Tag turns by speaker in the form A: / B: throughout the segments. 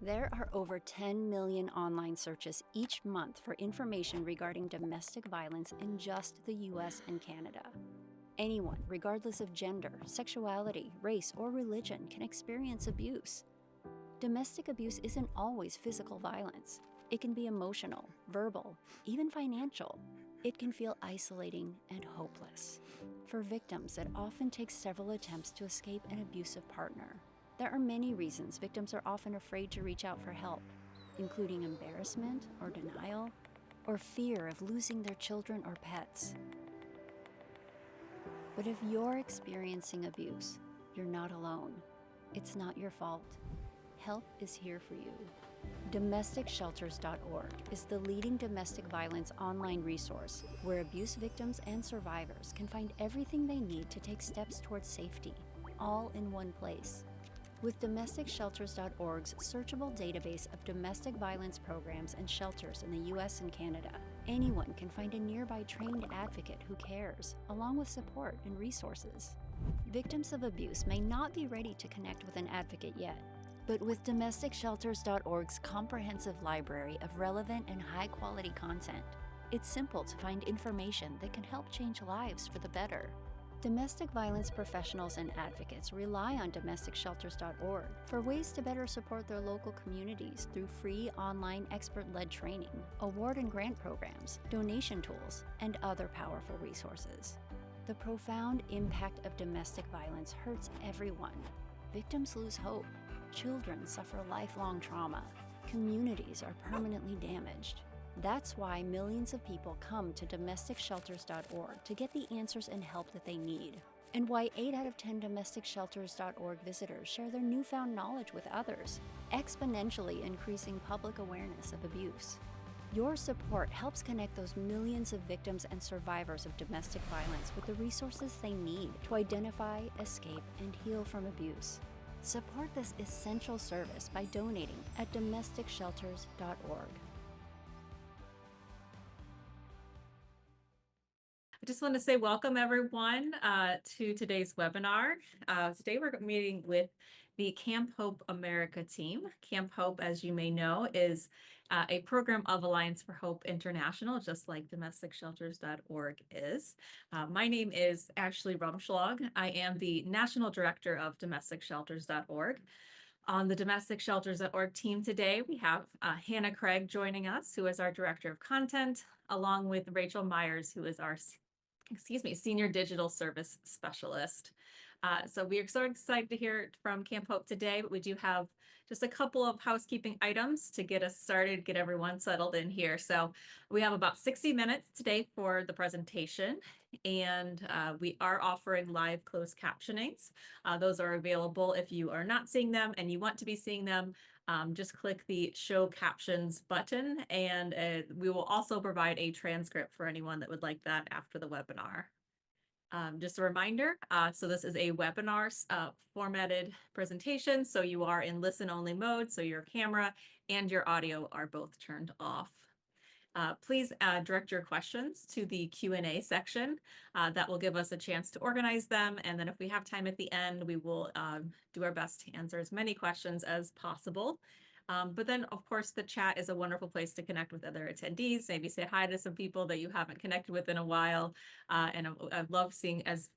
A: There are over 10 million online searches each month for information regarding domestic violence in just the US and Canada. Anyone, regardless of gender, sexuality, race, or religion, can experience abuse. Domestic abuse isn't always physical violence. It can be emotional, verbal, even financial. It can feel isolating and hopeless. For victims, it often takes several attempts to escape an abusive partner. There are many reasons victims are often afraid to reach out for help, including embarrassment or denial, or fear of losing their children or pets. But if you're experiencing abuse, you're not alone. It's not your fault. Help is here for you. domesticshelters.org is the leading domestic violence online resource where abuse victims and survivors can find everything they need to take steps towards safety, all in one place. With domesticshelters.org's searchable database of domestic violence programs and shelters in the US and Canada, anyone can find a nearby trained advocate who cares, along with support and resources. Victims of abuse may not be ready to connect with an advocate yet, but with domesticshelters.org's comprehensive library of relevant and high-quality content, it's simple to find information that can help change lives for the better. Domestic violence professionals and advocates rely on domesticshelters.org for ways to better support their local communities through free online expert-led training, award and grant programs, donation tools, and other powerful resources. The profound impact of domestic violence hurts everyone. Victims lose hope, children suffer lifelong trauma, communities are permanently damaged. That's why millions of people come to domesticshelters.org to get the answers and help that they need, and why 8 out of 10 domesticshelters.org visitors share their newfound knowledge with others, exponentially increasing public awareness of abuse. Your support helps connect those millions of victims and survivors of domestic violence with the resources they need to identify, escape, and heal from abuse. Support this essential service by donating at domesticshelters.org.
B: I just want to say welcome everyone to today's webinar. Today we're meeting with the Camp Hope America team. Camp Hope, as you may know, is a program of Alliance for Hope International, just like domesticshelters.org is. My name is Ashley Rumschlag. I am the National Director of domesticshelters.org. On the domesticshelters.org team today, we have Hannah Craig joining us, who is our Director of Content, along with Rachel Myers, who is our Senior Digital Service Specialist. So we are so excited to hear from Camp Hope today, but we do have just a couple of housekeeping items to get us started, get everyone settled in here. So we have about 60 minutes today for the presentation, and we are offering live closed captionings. Those are available if you are not seeing them and you want to be seeing them. Just click the show captions button, and we will also provide a transcript for anyone that would like that after the webinar. Just a reminder, so this is a webinar formatted presentation, so you are in listen-only mode, so your camera and your audio are both turned off. Please direct your questions to the Q&A section. That will give us a chance to organize them, and then if we have time at the end, we will do our best to answer as many questions as possible. But then, of course, the chat is a wonderful place to connect with other attendees, maybe say hi to some people that you haven't connected with in a while. And I love seeing, as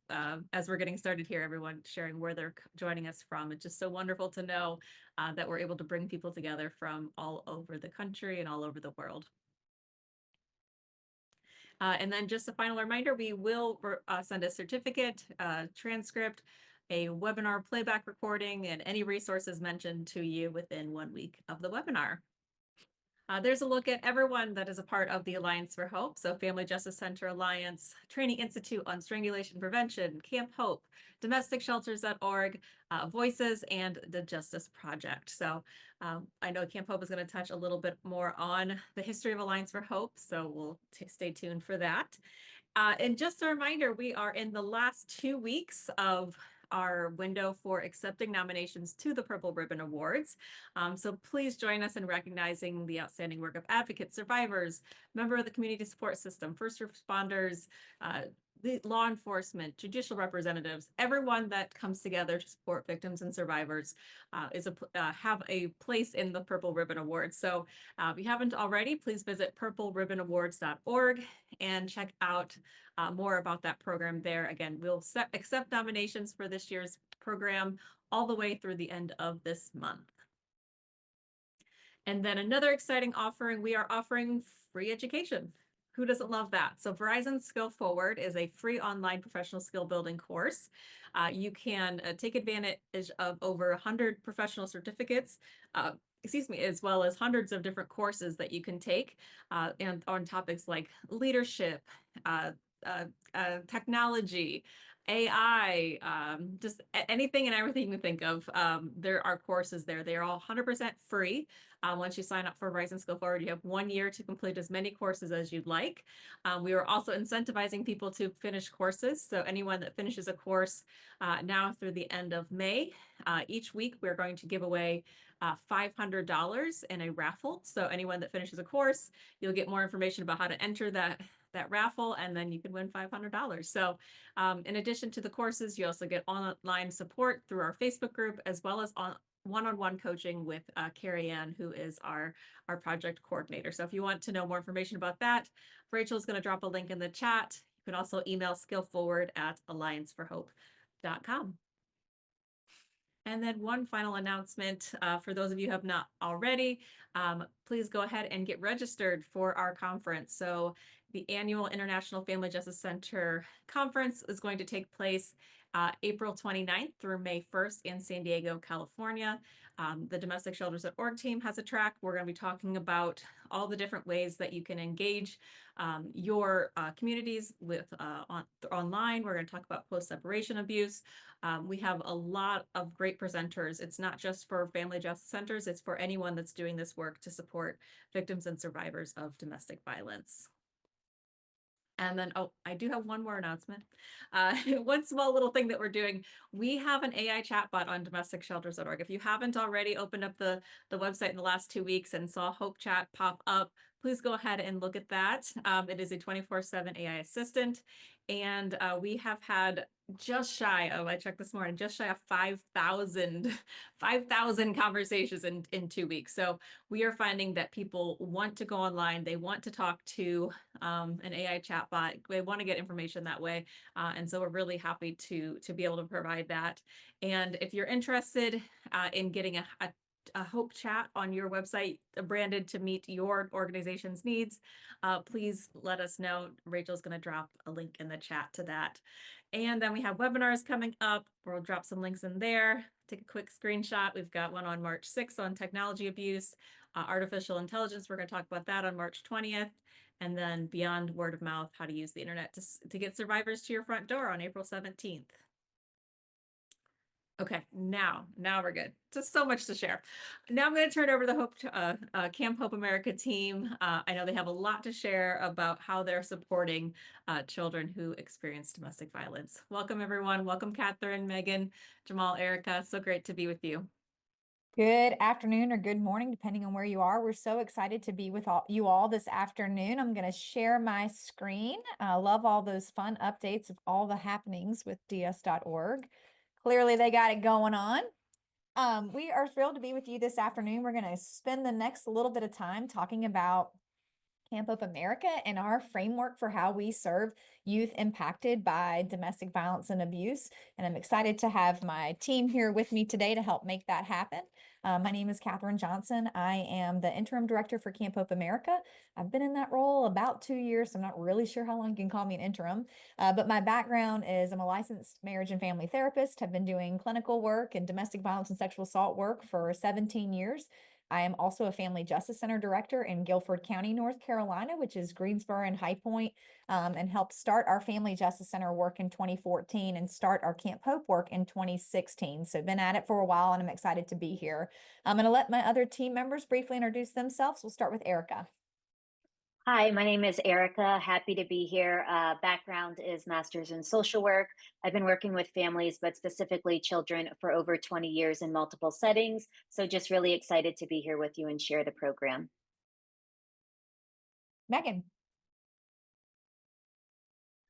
B: we're getting started here, everyone sharing where they're joining us from. It's just so wonderful to know that we're able to bring people together from all over the country and all over the world. And then just a final reminder, we will send a certificate, transcript, a webinar playback recording, and any resources mentioned to you within 1 week of the webinar. There's a look at everyone that is a part of the Alliance for Hope. So Family Justice Center Alliance, Training Institute on Strangulation Prevention, Camp Hope, domesticshelters.org, Voices, and the Justice Project. So I know Camp Hope is going to touch a little bit more on the history of Alliance for Hope, so we'll stay tuned for that. And just a reminder, we are in the last 2 weeks of our window for accepting nominations to the Purple Ribbon Awards. So please join us in recognizing the outstanding work of advocates, survivors, member of the community support system, first responders, the law enforcement, judicial representatives, everyone that comes together to support victims and survivors have a place in the Purple Ribbon Awards. So if you haven't already, please visit purpleribbon.org and check out more about that program there. Again, we'll accept nominations for this year's program all the way through the end of this month. And then another exciting offering, we are offering free education. Who doesn't love that? So Verizon Skill Forward is a free online professional skill building course. You can take advantage of over 100 professional certificates, as well as hundreds of different courses that you can take and on topics like leadership, technology, AI, just anything and everything you think of. There are courses there. They are all 100% free. Once you sign up for Verizon Skill Forward, you have 1 year to complete as many courses as you'd like. We are also incentivizing people to finish courses. So anyone that finishes a course now through the end of May, each week we're going to give away $500 in a raffle. So anyone that finishes a course, you'll get more information about how to enter that raffle, and then you can win $500. So in addition to the courses, you also get online support through our Facebook group, as well as one-on-one coaching with Carrie Ann, who is our project coordinator. So if you want to know more information about that, Rachel's going to drop a link in the chat. You can also email skillforward@allianceforhope.com. And then one final announcement for those of you who have not already, please go ahead and get registered for our conference. So the annual International Family Justice Center conference is going to take place April 29th through May 1st in San Diego, California. The domesticshelters.org team has a track. We're going to be talking about all the different ways that you can engage your communities with online. We're going to talk about post-separation abuse. We have a lot of great presenters. It's not just for family justice centers, it's for anyone that's doing this work to support victims and survivors of domestic violence. And then, oh, I do have one more announcement. One small little thing that we're doing. We have an AI chatbot on domesticshelters.org. If you haven't already opened up the website in the last 2 weeks and saw Hope Chat pop up, please go ahead and look at that. It is a 24/7 AI assistant. And we have had just shy of, I checked this morning, just shy of 5,000 conversations in 2 weeks. So we are finding that people want to go online. They want to talk to an AI chatbot. They want to get information that way. And so we're really happy to be able to provide that. And if you're interested in getting a Hope Chat on your website branded to meet your organization's needs, please let us know. Rachel's going to drop a link in the chat to that. And then we have webinars coming up. We'll drop some links in there. Take a quick screenshot. We've got one on March 6th on technology abuse, artificial intelligence. We're going to talk about that on March 20th. And then beyond word of mouth, how to use the internet to get survivors to your front door on April 17th. Okay, now we're good. Just so much to share. Now I'm going to turn it over to the Camp Hope America team. I know they have a lot to share about how they're supporting children who experience domestic violence. Welcome, everyone. Welcome, Catherine, Megan, Jamal, Erica. So great to be with you.
C: Good afternoon or good morning, depending on where you are. We're so excited to be with you all this afternoon. I'm going to share my screen. I love all those fun updates of all the happenings with ds.org. Clearly, they got it going on. We are thrilled to be with you this afternoon. We're going to spend the next little bit of time talking about Camp Hope America and our framework for how we serve youth impacted by domestic violence and abuse. And I'm excited to have my team here with me today to help make that happen. My name is Catherine Johnson. I am the interim director for Camp Hope America. I've been in that role about 2 years, so I'm not really sure how long you can call me an interim. But my background is I'm a licensed marriage and family therapist. I've been doing clinical work and domestic violence and sexual assault work for 17 years. I am also a Family Justice Center director in Guilford County, North Carolina, which is Greensboro and High Point, and helped start our Family Justice Center work in 2014 and start our Camp Hope work in 2016. So been at it for a while, and I'm excited to be here. I'm going to let my other team members briefly introduce themselves. We'll start with Erica.
D: Hi, my name is Erica. Happy to be here. Background is master's in social work. I've been working with families, but specifically children, for over 20 years in multiple settings. So just really excited to be here with you and share the program.
C: Megan.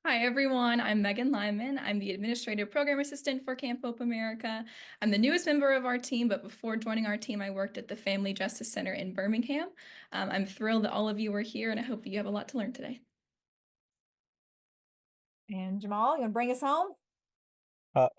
E: Hi, everyone. I'm Megan Lyman. I'm the Administrative Program Assistant for Camp Hope America. I'm the newest member of our team, but before joining our team, I worked at the Family Justice Center in Birmingham. I'm thrilled that all of you are here, and I hope that you have a lot to learn today.
C: And Jamal, you want to bring us home?
F: Uh,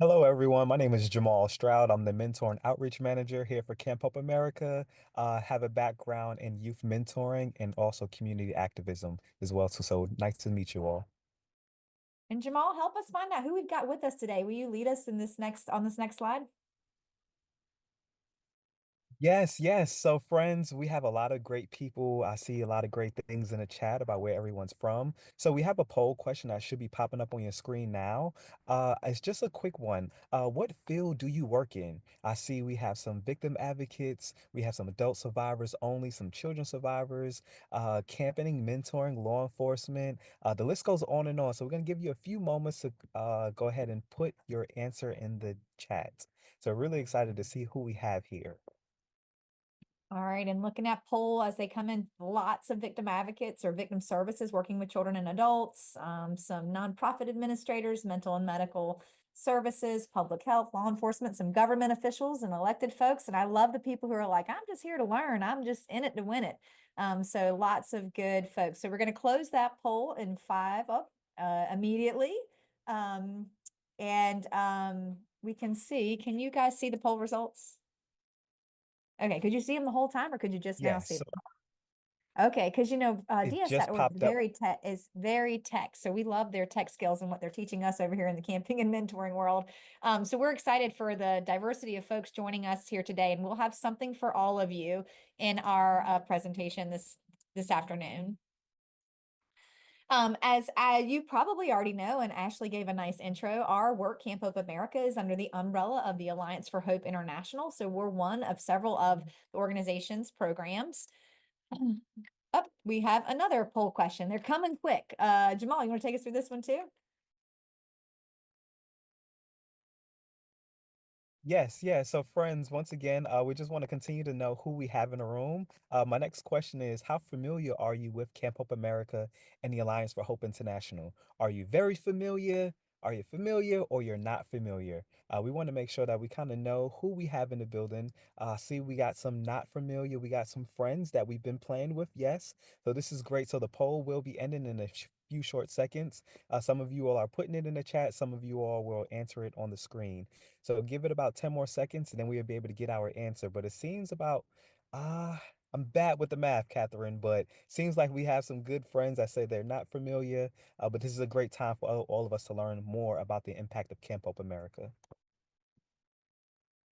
F: Hello, everyone. My name is Jamal Stroud. I'm the Mentor and Outreach Manager here for Camp Hope America. Have a background in youth mentoring and also community activism as well. So nice to meet you all.
C: And Jamal, help us find out who we've got with us today. Will you lead us in on this next slide?
F: Yes, yes. So, friends, we have a lot of great people. I see a lot of great things in the chat about where everyone's from. So, we have a poll question that should be popping up on your screen now. It's just a quick one. What field do you work in? I see we have some victim advocates, we have some adult survivors only, some children survivors, camping, mentoring, law enforcement. The list goes on and on. So, we're going to give you a few moments to go ahead and put your answer in the chat. So, really excited to see who we have here.
C: All right, and looking at poll as they come in, lots of victim advocates or victim services working with children and adults, some nonprofit administrators, mental and medical services, public health, law enforcement, some government officials and elected folks. And I love the people who are like, I'm just here to learn. I'm just in it to win it. So lots of good folks. So we're going to close that poll in 5 immediately. We can see, can you guys see the poll results? Okay, could you see them the whole time or could you just now see
F: Yes.
C: them? Okay, because
F: It just
C: DS.org
F: popped up.
C: is very tech. So we love their tech skills and what they're teaching us over here in the camping and mentoring world. So we're excited for the diversity of folks joining us here today, and we'll have something for all of you in our presentation this afternoon. As you probably already know, and Ashley gave a nice intro, our work, Camp Hope America, is under the umbrella of the Alliance for Hope International. So we're one of several of the organization's programs. Oh, we have another poll question. They're coming quick. Jamal, you want to take us through this one too?
F: Yes, yeah. So, friends, once again, we just want to continue to know who we have in the room. My next question is, how familiar are you with Camp Hope America and the Alliance for Hope International? Are you very familiar? Are you familiar or you're not familiar? We want to make sure that we kind of know who we have in the building. See, we got some not familiar. We got some friends that we've been playing with. Yes. So this is great. So the poll will be ending in a few short seconds. Some of you all are putting it in the chat. Some of you all will answer it on the screen. So give it about 10 more seconds and then we'll be able to get our answer. But it seems about, uh, I'm bad with the math, Catherine, but seems like we have some good friends that say they're not familiar. But this is a great time for all of us to learn more about the impact of Camp Hope America.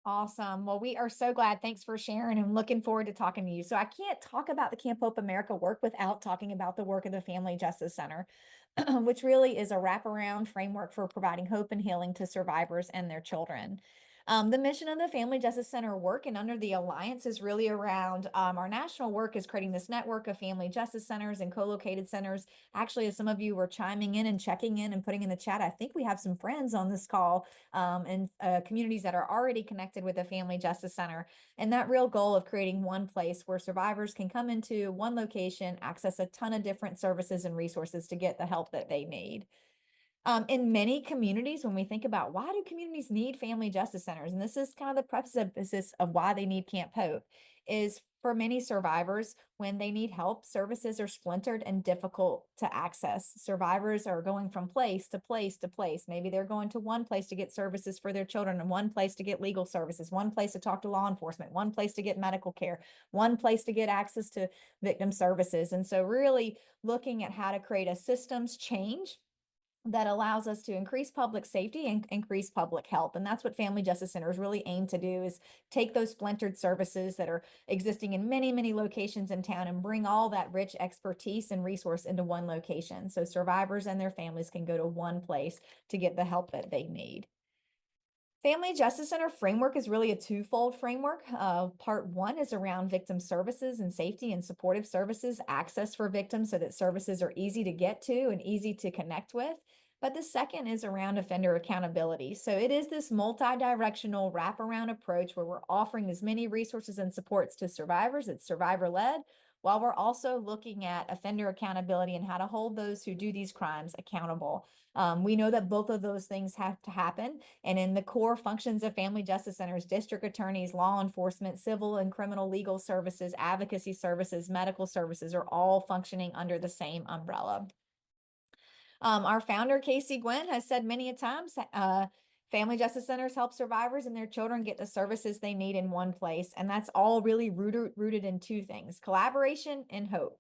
C: Awesome. Well, we are so glad. Thanks for sharing and looking forward to talking to you. So I can't talk about the Camp Hope America work without talking about the work of the Family Justice Center, which really is a wraparound framework for providing hope and healing to survivors and their children. The mission of the Family Justice Center work and under the Alliance is really around our national work is creating this network of family justice centers and co-located centers. Actually, as some of you were chiming in and checking in and putting in the chat, I think we have some friends on this call and communities that are already connected with the Family Justice Center. And that real goal of creating one place where survivors can come into one location, access a ton of different services and resources to get the help that they need. In many communities, when we think about why do communities need family justice centers, and this is kind of the preface of why they need Camp Hope, is for many survivors, when they need help, services are splintered and difficult to access. Survivors are going from place to place to place. Maybe they're going to one place to get services for their children, and one place to get legal services, one place to talk to law enforcement, one place to get medical care, one place to get access to victim services. And so really looking at how to create a systems change that allows us to increase public safety and increase public health. And that's what Family Justice Centers really aim to do, is take those splintered services that are existing in many, many locations in town and bring all that rich expertise and resource into one location. So survivors and their families can go to one place to get the help that they need. Family Justice Center framework is really a twofold framework. Part one is around victim services and safety and supportive services, access for victims so that services are easy to get to and easy to connect with. But the second is around offender accountability. So it is this multi-directional wraparound approach where we're offering as many resources and supports to survivors. It's survivor-led, while we're also looking at offender accountability and how to hold those who do these crimes accountable. We know that both of those things have to happen. And in the core functions of family justice centers, district attorneys, law enforcement, civil and criminal legal services, advocacy services, medical services are all functioning under the same umbrella. Our founder, Casey Gwynn, has said many a times, family justice centers help survivors and their children get the services they need in one place. And that's all really rooted in two things: collaboration and hope.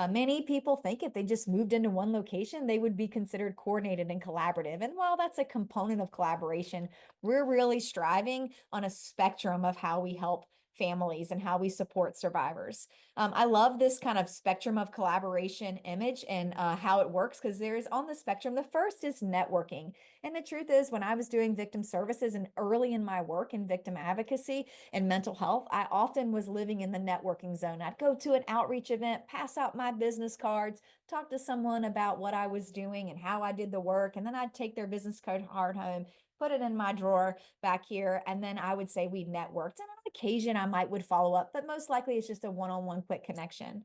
C: Many people think if they just moved into one location, they would be considered coordinated and collaborative. And while that's a component of collaboration, we're really striving on a spectrum of how we help families and how we support survivors. I love this kind of spectrum of collaboration image and how it works, because there's on the spectrum, the first is networking. And the truth is, when I was doing victim services and early in my work in victim advocacy and mental health, I often was living in the networking zone. I'd go to an outreach event, pass out my business cards, talk to someone about what I was doing and how I did the work, and then I'd take their business card home, put it in my drawer back here, and then I would say we networked. And on occasion, I would follow up, but most likely it's just a one-on-one quick connection.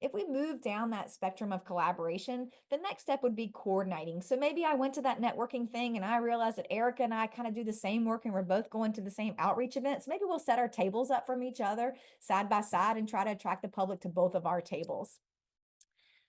C: If we move down that spectrum of collaboration, the next step would be coordinating. So maybe I went to that networking thing and I realized that Erica and I kind of do the same work and we're both going to the same outreach events. Maybe we'll set our tables up from each other side by side and try to attract the public to both of our tables.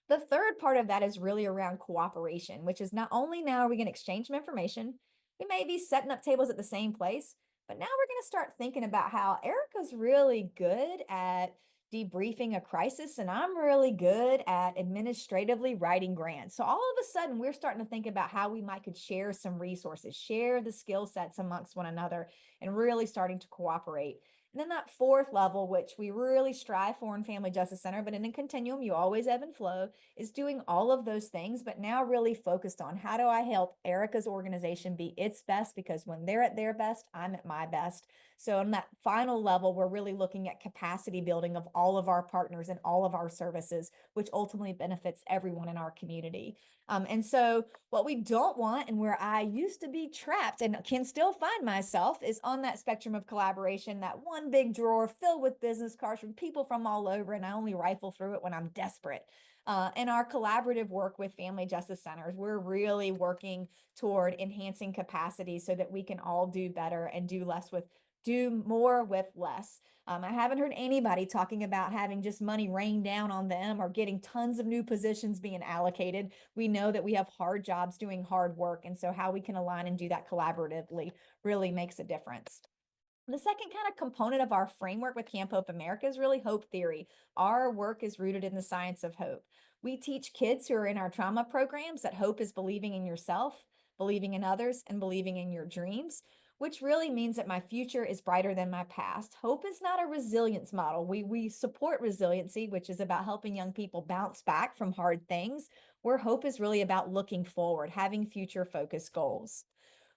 C: The third part of that is really around cooperation, which is not only now are we going to exchange some information, we may be setting up tables at the same place, but now we're going to start thinking about how Erica's really good at debriefing a crisis and I'm really good at administratively writing grants. So all of a sudden we're starting to think about how we might could share some resources, share the skill sets amongst one another, and really starting to cooperate. And then that fourth level, which we really strive for in Family Justice Center, but in a continuum, you always ebb and flow, is doing all of those things, but now really focused on how do I help Erica's organization be its best? Because when they're at their best, I'm at my best. So on that final level, we're really looking at capacity building of all of our partners and all of our services, which ultimately benefits everyone in our community. And so what we don't want, and where I used to be trapped and can still find myself, is on that spectrum of collaboration, that one big drawer filled with business cards from people from all over, and I only rifle through it when I'm desperate. In our collaborative work with family justice centers, we're really working toward enhancing capacity so that we can all do better and do more with less. I haven't heard anybody talking about having just money rain down on them or getting tons of new positions being allocated. We know that we have hard jobs doing hard work. And so how we can align and do that collaboratively really makes a difference. The second kind of component of our framework with Camp Hope America is really hope theory. Our work is rooted in the science of hope. We teach kids who are in our trauma programs that hope is believing in yourself, believing in others, and believing in your dreams, which really means that my future is brighter than my past. Hope is not a resilience model. We support resiliency, which is about helping young people bounce back from hard things, where hope is really about looking forward, having future focused goals.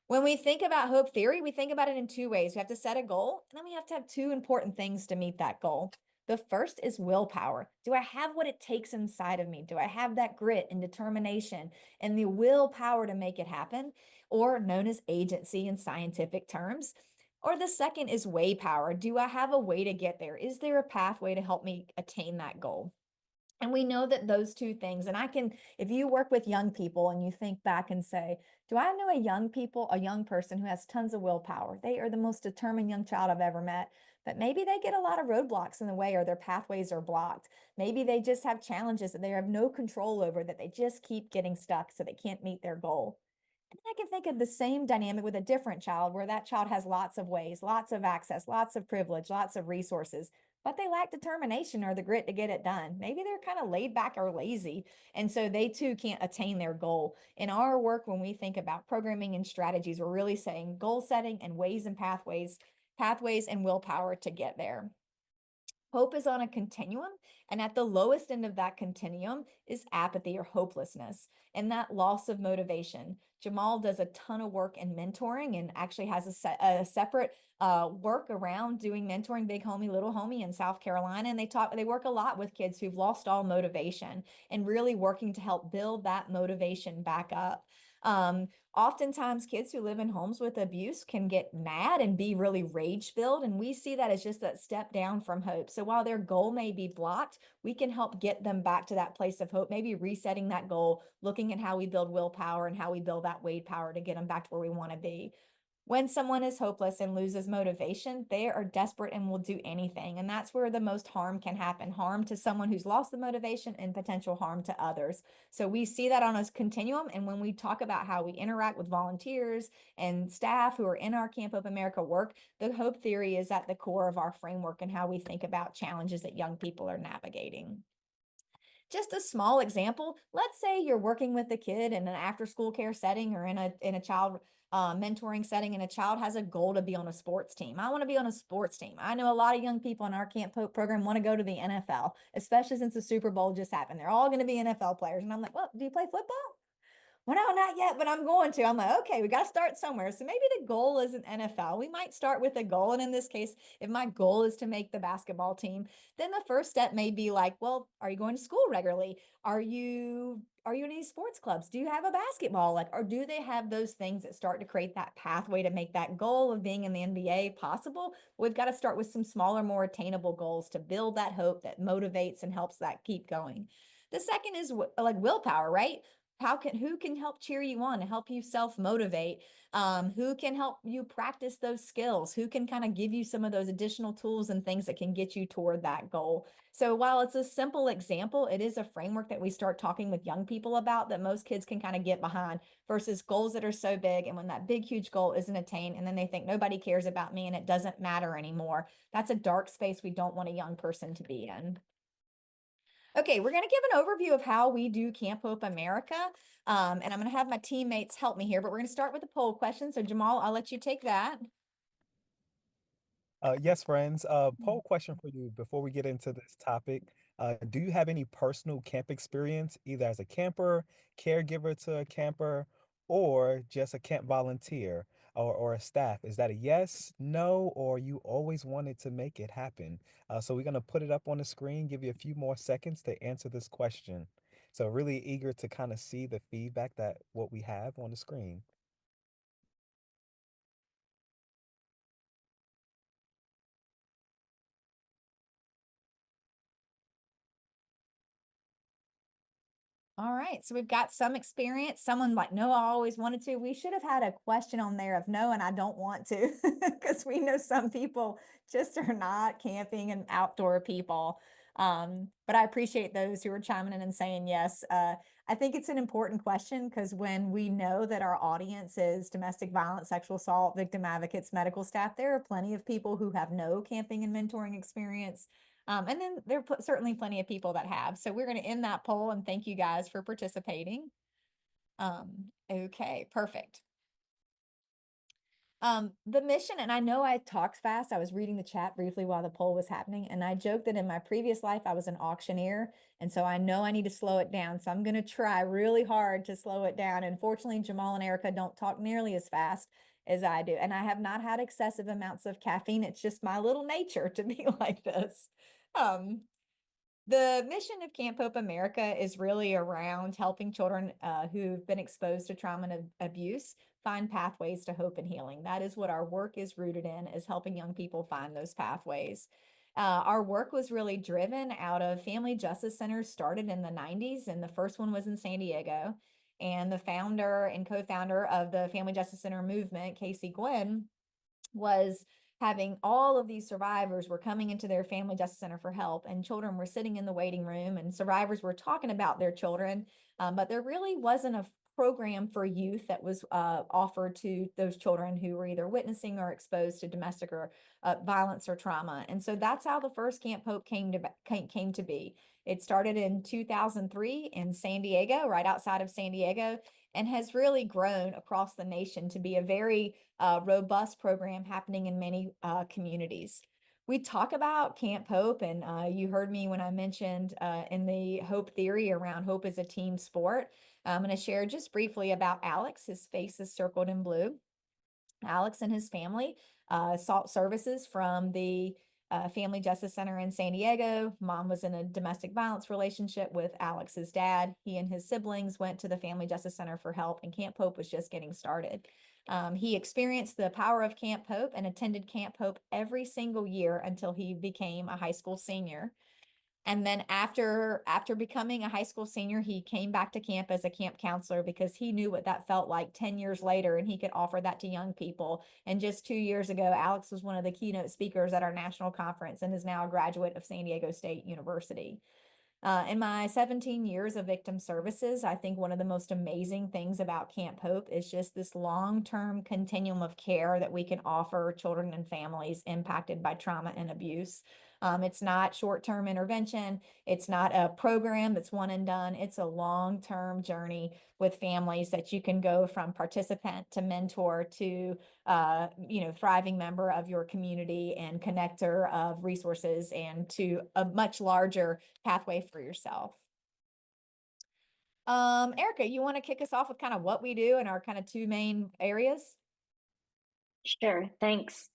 C: When we think about hope theory, we think about it in two ways. We have to set a goal, and then we have to have two important things to meet that goal. The first is willpower. Do I have what it takes inside of me? Do I have that grit and determination and the willpower to make it happen, or known as agency in scientific terms? Or the second is way power. Do I have a way to get there? Is there a pathway to help me attain that goal? And we know that those two things, and if you work with young people and you think back and say, do I know a young person who has tons of willpower? They are the most determined young child I've ever met, but maybe they get a lot of roadblocks in the way or their pathways are blocked. Maybe they just have challenges that they have no control over, that they just keep getting stuck so they can't meet their goal. And I can think of the same dynamic with a different child where that child has lots of ways, lots of access, lots of privilege, lots of resources, but they lack determination or the grit to get it done. Maybe they're kind of laid back or lazy, and so they too can't attain their goal. In our work, when we think about programming and strategies, we're really saying goal setting and ways and pathways and willpower to get there. Hope is on a continuum, and at the lowest end of that continuum is apathy or hopelessness and that loss of motivation. Jamal does a ton of work in mentoring and actually has a separate work around doing mentoring, Big Homie, Little Homie in South Carolina. And they work a lot with kids who've lost all motivation and really working to help build that motivation back up. Oftentimes kids who live in homes with abuse can get mad and be really rage filled. And we see that as just that step down from hope. So while their goal may be blocked, we can help get them back to that place of hope, maybe resetting that goal, looking at how we build willpower and how we build that Wade power to get them back to where we want to be. When someone is hopeless and loses motivation, they are desperate and will do anything. And that's where the most harm can happen, harm to someone who's lost the motivation and potential harm to others. So we see that on a continuum. And when we talk about how we interact with volunteers and staff who are in our Camp Hope America work, the hope theory is at the core of our framework and how we think about challenges that young people are navigating. Just a small example, let's say you're working with a kid in an after school care setting or in a child mentoring setting, and a child has a goal to be on a sports team. I want to be on a sports team. I know a lot of young people in our Camp Hope program want to go to the NFL, especially since the Super Bowl just happened. They're all going to be NFL players. And I'm like, well, do you play football? Well, no, not yet, but I'm going to. I'm like, okay, we got to start somewhere. So maybe the goal isn't NFL. We might start with a goal. And in this case, if my goal is to make the basketball team, then the first step may be like, well, are you going to school regularly? Are you in any sports clubs? Do you have a basketball? Like, or do they have those things that start to create that pathway to make that goal of being in the NBA possible? We've got to start with some smaller, more attainable goals to build that hope that motivates and helps that keep going. The second is like willpower, right? Who can help cheer you on and help you self-motivate? Who can help you practice those skills? Who can kind of give you some of those additional tools and things that can get you toward that goal? So while it's a simple example, it is a framework that we start talking with young people about that most kids can kind of get behind versus goals that are so big. And when that big, huge goal isn't attained, and then they think nobody cares about me and it doesn't matter anymore, that's a dark space we don't want a young person to be in. Okay, we're going to give an overview of how we do Camp Hope America. And I'm going to have my teammates help me here, but we're going to start with the poll question. So Jamal, I'll let you take that.
F: Yes, friends. Poll question for you before we get into this topic. Do you have any personal camp experience, either as a camper, caregiver to a camper, or just a camp volunteer or a staff? Is that a yes, no, or you always wanted to make it happen? So we're going to put it up on the screen, give you a few more seconds to answer this question. So really eager to kind of see the feedback that what we have on the screen.
C: All right, so we've got some experience. Someone like, no, I always wanted to. We should have had a question on there of no, and I don't want to, because we know some people just are not camping and outdoor people. But I appreciate those who are chiming in and saying yes. I think it's an important question because when we know that our audience is domestic violence, sexual assault, victim advocates, medical staff, there are plenty of people who have no camping and mentoring experience. And then there are certainly plenty of people that have. So we're going to end that poll and thank you guys for participating. Okay, perfect. The mission, and I know I talked fast. I was reading the chat briefly while the poll was happening, and I joked that in my previous life I was an auctioneer, and so I know I need to slow it down. So I'm going to try really hard to slow it down. And fortunately, Jamal and Erica don't talk nearly as fast as I do, and I have not had excessive amounts of caffeine. It's just my little nature to be like this. The mission of Camp Hope America is really around helping children who've been exposed to trauma and abuse find pathways to hope and healing. That is what our work is rooted in, is helping young people find those pathways. Our work was really driven out of family justice centers started in the 90s, and the first one was in San Diego. And the founder and co-founder of the Family Justice Center movement, Casey Gwynn, was having all of these survivors were coming into their family justice center for help, and children were sitting in the waiting room, and survivors were talking about their children, but there really wasn't a program for youth that was offered to those children who were either witnessing or exposed to domestic or violence or trauma. And so that's how the first Camp Hope came to be. It started in 2003 in San Diego, right outside of San Diego, and has really grown across the nation to be a very robust program happening in many communities. We talk about Camp Hope, and you heard me when I mentioned in the hope theory around hope as a team sport. I'm going to share just briefly about Alex. His face is circled in blue. Alex and his family sought services from the Family Justice Center in San Diego. Mom was in a domestic violence relationship with Alex's dad. He and his siblings went to the Family Justice Center for help, and Camp Hope was just getting started. He experienced the power of Camp Hope and attended Camp Hope every single year until he became a high school senior. And then after becoming a high school senior, he came back to camp as a camp counselor because he knew what that felt like 10 years later, and he could offer that to young people. And just 2 years ago, Alex was one of the keynote speakers at our national conference and is now a graduate of San Diego State University. In my 17 years of victim services, I think one of the most amazing things about Camp Hope is just this long-term continuum of care that we can offer children and families impacted by trauma and abuse. It's not short-term intervention. It's not a program that's one and done. It's a long-term journey with families that you can go from participant to mentor to thriving member of your community and connector of resources, and to a much larger pathway for yourself. Erica, you want to kick us off with kind of what we do and our kind of two main areas?
D: Sure, thanks.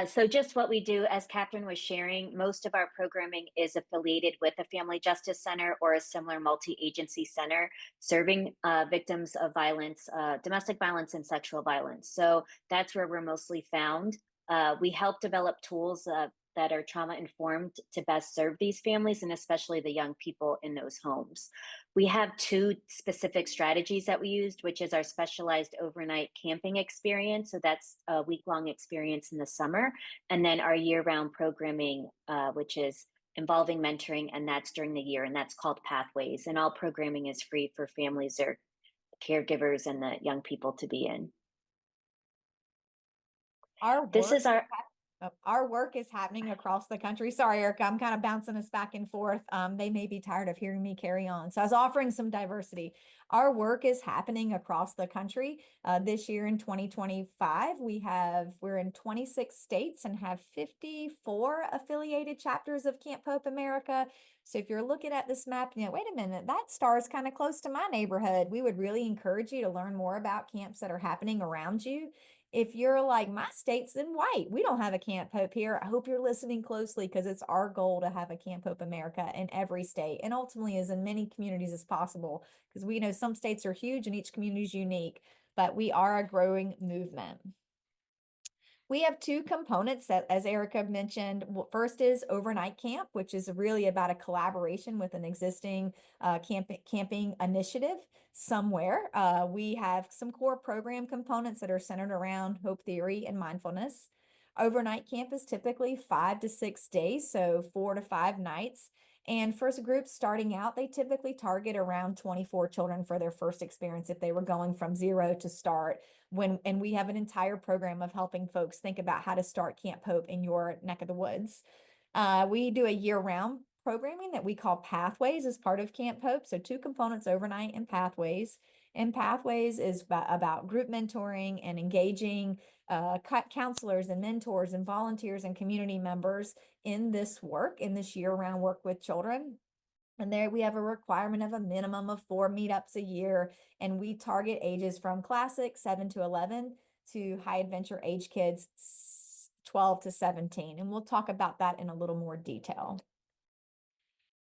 D: So just what we do, as Catherine was sharing, most of our programming is affiliated with a family justice center or a similar multi-agency center serving victims of violence, domestic violence and sexual violence. So that's where we're mostly found. We help develop tools that are trauma informed to best serve these families and especially the young people in those homes. We have two specific strategies that we used, which is our specialized overnight camping experience. So that's a week-long experience in the summer. And then our year-round programming, which is involving mentoring, and that's during the year, and that's called Pathways. And all programming is free for families or caregivers and the young people to be in. This is
C: Our work is happening across the country. Sorry, Erica, I'm kind of bouncing us back and forth. They may be tired of hearing me carry on. So I was offering some diversity. Our work is happening across the country. This year in 2025, we're in 26 states and have 54 affiliated chapters of Camp Hope America. So if you're looking at this map, wait a minute, that star is kind of close to my neighborhood. We would really encourage you to learn more about camps that are happening around you. If you're like, my state's in white, we don't have a Camp Hope here, I hope you're listening closely, because it's our goal to have a Camp Hope America in every state, and ultimately as in many communities as possible, because we know some states are huge and each community is unique, but we are a growing movement. We have two components that, as Erica mentioned, first is overnight camp, which is really about a collaboration with an existing camping initiative somewhere. We have some core program components that are centered around hope theory and mindfulness. Overnight camp is typically 5 to 6 days, so 4 to 5 nights. And first groups starting out, they typically target around 24 children for their first experience if they were going from zero to start. And we have an entire program of helping folks think about how to start Camp Hope in your neck of the woods. We do a year-round programming that we call Pathways as part of Camp Hope. So 2 components, overnight and Pathways. And Pathways is about group mentoring and engaging counselors and mentors and volunteers and community members in this work, in this year-round work with children. And there we have a requirement of a minimum of 4 meetups a year. And we target ages from classic 7 to 11 to high adventure age kids 12 to 17. And we'll talk about that in a little more detail.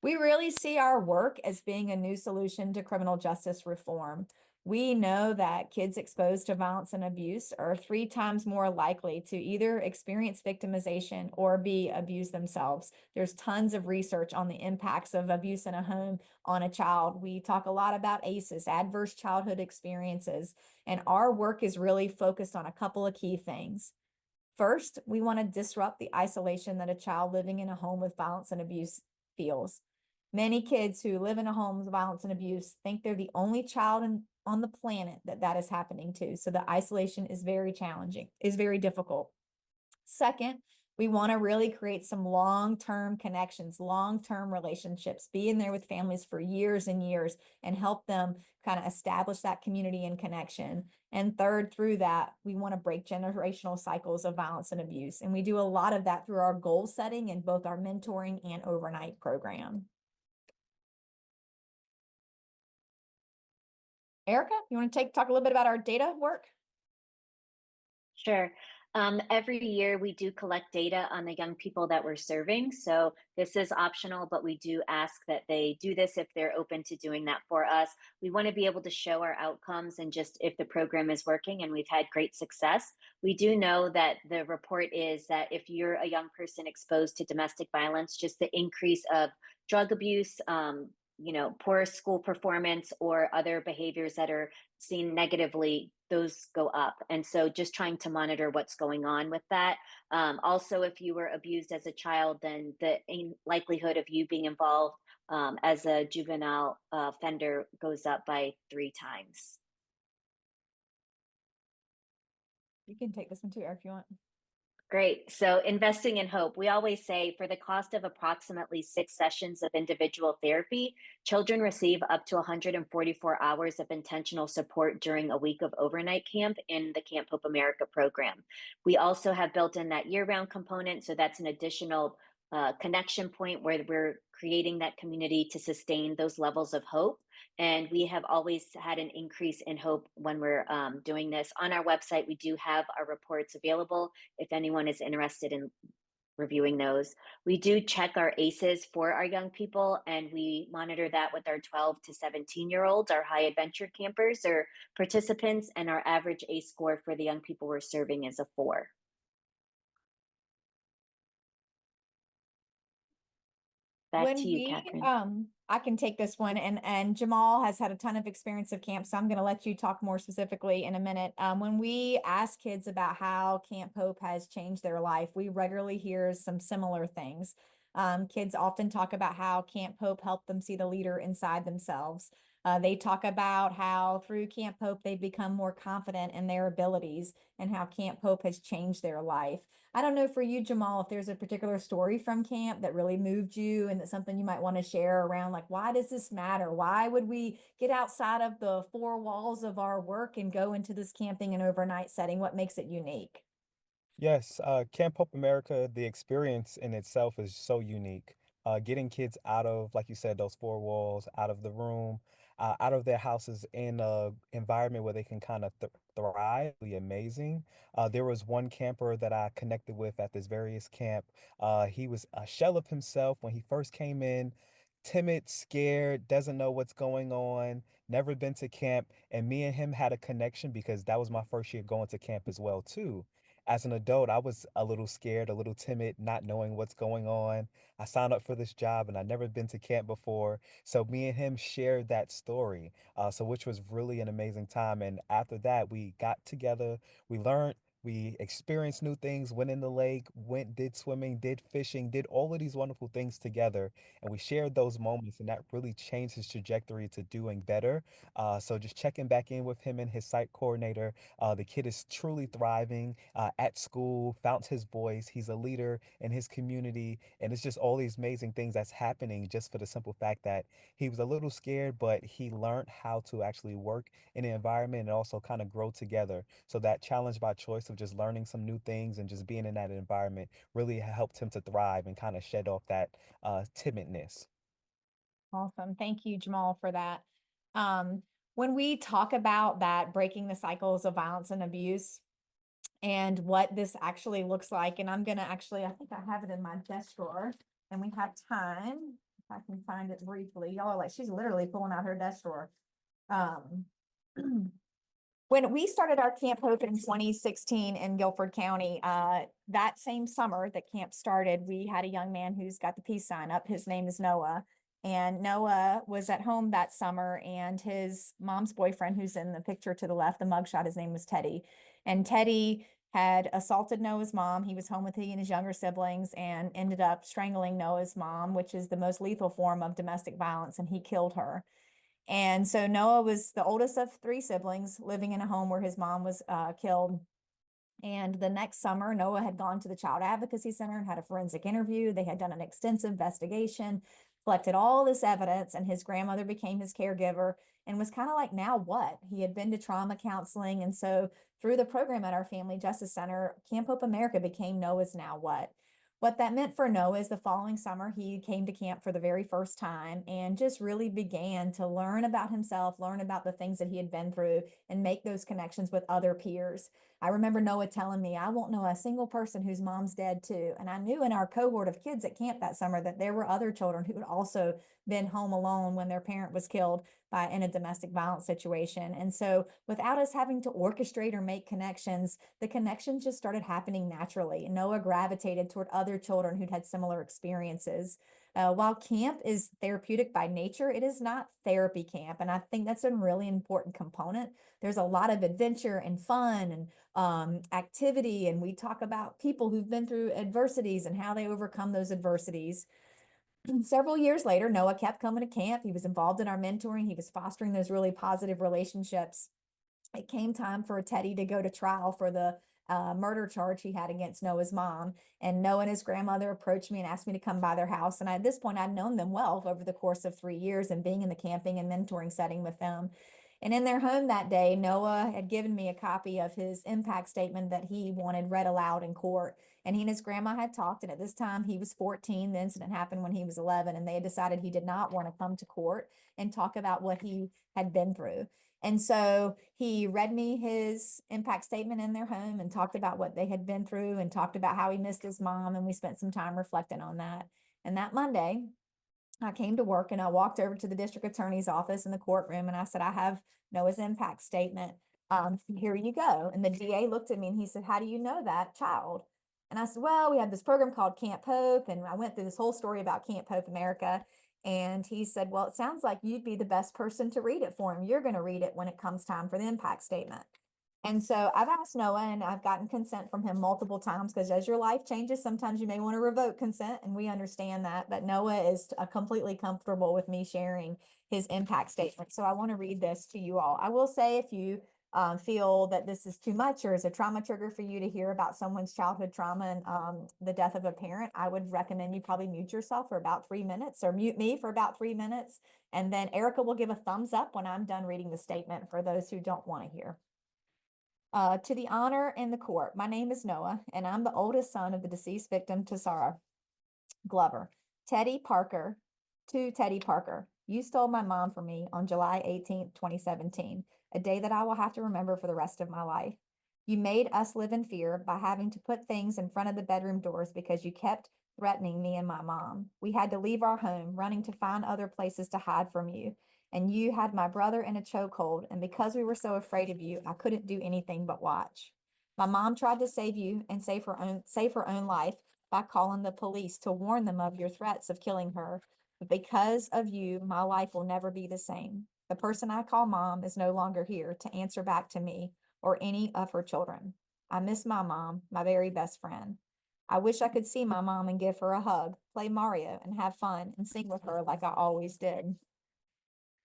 C: We really see our work as being a new solution to criminal justice reform. We know that kids exposed to violence and abuse are 3 times more likely to either experience victimization or be abused themselves. There's tons of research on the impacts of abuse in a home on a child. We talk a lot about ACEs, adverse childhood experiences, and our work is really focused on a couple of key things. First, we want to disrupt the isolation that a child living in a home with violence and abuse feels. Many kids who live in a home with violence and abuse think they're the only child on the planet that is happening to. So the isolation is very challenging, is very difficult. Second, we want to really create some long-term connections, long-term relationships, be in there with families for years and years and help them kind of establish that community and connection. And third, through that, we want to break generational cycles of violence and abuse. And we do a lot of that through our goal setting in both our mentoring and overnight program. Erica, you want to talk a little bit about our data work?
D: Sure. Every year we do collect data on the young people that we're serving. So this is optional, but we do ask that they do this if they're open to doing that for us. We want to be able to show our outcomes and just if the program is working, and we've had great success. We do know that the report is that if you're a young person exposed to domestic violence, just the increase of drug abuse, poor school performance or other behaviors that are seen negatively, those go up. And so just trying to monitor what's going on with that. Also, if you were abused as a child, then the likelihood of you being involved as a juvenile offender goes up by 3 times.
C: You can take this one too, Eric, if you want.
D: Great. So investing in hope. We always say for the cost of approximately 6 sessions of individual therapy, children receive up to 144 hours of intentional support during a week of overnight camp in the Camp Hope America program. We also have built in that year-round component. So that's an additional connection point where we're creating that community to sustain those levels of hope. And we have always had an increase in hope when we're doing this. On our website, we do have our reports available if anyone is interested in reviewing those. We do check our ACEs for our young people, and we monitor that with our 12 to 17-year-olds, our high adventure campers or participants, and our average ACE score for the young people we're serving is a 4. Back
C: When
D: to you,
C: we,
D: Catherine.
C: I can take this one, and Jamal has had a ton of experience of camp, so I'm going to let you talk more specifically in a minute. When we ask kids about how Camp Hope has changed their life, we regularly hear some similar things. Kids often talk about how Camp Hope helped them see the leader inside themselves. They talk about how through Camp Hope they've become more confident in their abilities and how Camp Hope has changed their life. I don't know for you, Jamal, if there's a particular story from camp that really moved you and that's something you might want to share around, like, why does this matter? Why would we get outside of the 4 walls of our work and go into this camping and overnight setting? What makes it unique?
F: Yes, Camp Hope America, the experience in itself is so unique. Getting kids out of, like you said, those 4 walls, out of the room, out of their houses in a environment where they can kind of thrive, really amazing. There was one camper that I connected with at this various camp. He was a shell of himself when he first came in, timid, scared, doesn't know what's going on, never been to camp, and me and him had a connection because that was my first year going to camp as well too. As an adult, I was a little scared, a little timid, not knowing what's going on. I signed up for this job and I'd never been to camp before. So me and him shared that story, which was really an amazing time. And after that, we got together, we learned, we experienced new things, went in the lake, did swimming, did fishing, did all of these wonderful things together. And we shared those moments, and that really changed his trajectory to doing better. So just checking back in with him and his site coordinator, the kid is truly thriving at school, found his voice. He's a leader in his community. And it's just all these amazing things that's happening just for the simple fact that he was a little scared, but he learned how to actually work in the environment and also kind of grow together. So that challenge by choice of just learning some new things and just being in that environment really helped him to thrive and kind of shed off that timidness.
C: Awesome. Thank you, Jamal, for that. When we talk about that, breaking the cycles of violence and abuse, and what this actually looks like. And I'm going to actually, I think I have it in my desk drawer and we have time. If I can find it briefly. Y'all are like, she's literally pulling out her desk drawer. Um, when we started our Camp Hope in 2016 in Guilford County, that same summer that camp started, we had a young man who's got the peace sign up. His name is Noah. And Noah was at home that summer, and his mom's boyfriend, who's in the picture to the left, the mugshot, his name was Teddy. And Teddy had assaulted Noah's mom. He was home with he and his younger siblings and ended up strangling Noah's mom, which is the most lethal form of domestic violence, and he killed her. And so Noah was the oldest of 3 siblings living in a home where his mom was killed. And the next summer, Noah had gone to the Child Advocacy Center and had a forensic interview. They had done an extensive investigation, collected all this evidence, and his grandmother became his caregiver and was kind of like, now what? He had been to trauma counseling. And so through the program at our Family Justice Center, Camp Hope America became Noah's Now What. What that meant for Noah is the following summer, he came to camp for the very first time and just really began to learn about himself, learn about the things that he had been through, and make those connections with other peers. I remember Noah telling me, I won't know a single person whose mom's dead too. And I knew in our cohort of kids at camp that summer that there were other children who had also been home alone when their parent was killed in a domestic violence situation. And so without us having to orchestrate or make connections, the connections just started happening naturally. And Noah gravitated toward other children who'd had similar experiences. While camp is therapeutic by nature, it is not therapy camp. And I think that's a really important component. There's a lot of adventure and fun and activity. And we talk about people who've been through adversities and how they overcome those adversities. Several years later, Noah kept coming to camp. He was involved in our mentoring. He was fostering those really positive relationships. It came time for Teddy to go to trial for the murder charge he had against Noah's mom. And Noah and his grandmother approached me and asked me to come by their house. And at this point, I'd known them well over the course of 3 years and being in the camping and mentoring setting with them. And in their home that day, Noah had given me a copy of his impact statement that he wanted read aloud in court. And he and his grandma had talked, and at this time he was 14. The incident happened when he was 11, and they had decided he did not want to come to court and talk about what he had been through. And so he read me his impact statement in their home and talked about what they had been through and talked about how he missed his mom. And we spent some time reflecting on that. And that Monday, I came to work and I walked over to the district attorney's office in the courtroom and I said, I have Noah's impact statement. Here you go. And the DA looked at me and he said, how do you know that child? And I said, well, we have this program called Camp Hope. And I went through this whole story about Camp Hope America. And he said, well, it sounds like you'd be the best person to read it for him. You're going to read it when it comes time for the impact statement. And so I've asked Noah and I've gotten consent from him multiple times because as your life changes, sometimes you may want to revoke consent, and we understand that. But Noah is completely comfortable with me sharing his impact statement. So I want to read this to you all. I will say if you feel that this is too much or is a trauma trigger for you to hear about someone's childhood trauma and the death of a parent, I would recommend you probably mute yourself for about 3 minutes or mute me for about 3 minutes. And then Erica will give a thumbs up when I'm done reading the statement for those who don't want to hear. To the honor in the court, my name is Noah, and I'm the oldest son of the deceased victim, Tessara Glover. Teddy Parker, to Teddy Parker, you stole my mom from me on July 18th, 2017, a day that I will have to remember for the rest of my life. You made us live in fear by having to put things in front of the bedroom doors because you kept threatening me and my mom. We had to leave our home, running to find other places to hide from you. And you had my brother in a chokehold, and because we were so afraid of you, I couldn't do anything but watch. My mom tried to save you and save her own life by calling the police to warn them of your threats of killing her. But because of you, my life will never be the same. The person I call mom is no longer here to answer back to me or any of her children. I miss my mom, my very best friend. I wish I could see my mom and give her a hug, play Mario, and have fun and sing with her like I always did.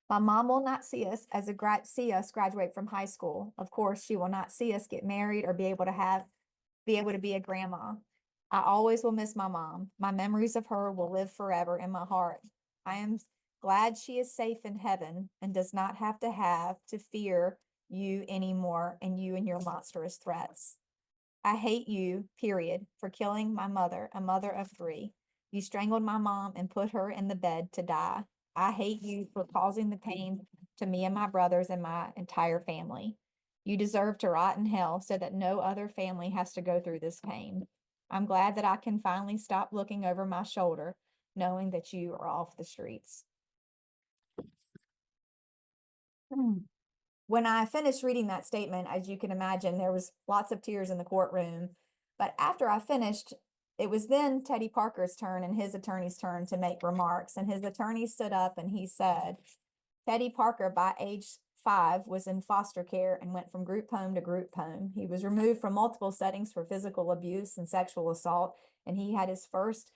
C: My mom will not see us graduate from high school. Of course, she will not see us get married or be able to be a grandma. I always will miss my mom. My memories of her will live forever in my heart. I am glad she is safe in heaven and does not have to fear you anymore and you and your monstrous threats. I hate you, period, for killing my mother, a mother of 3. You strangled my mom and put her in the bed to die. I hate you for causing the pain to me and my brothers and my entire family. You deserve to rot in hell so that no other family has to go through this pain. I'm glad that I can finally stop looking over my shoulder, knowing that you are off the streets. When I finished reading that statement, as you can imagine, there was lots of tears in the courtroom. But after I finished, it was then Teddy Parker's turn and his attorney's turn to make remarks. And his attorney stood up and he said, Teddy Parker, by age 5, was in foster care and went from group home to group home. He was removed from multiple settings for physical abuse and sexual assault. And he had his first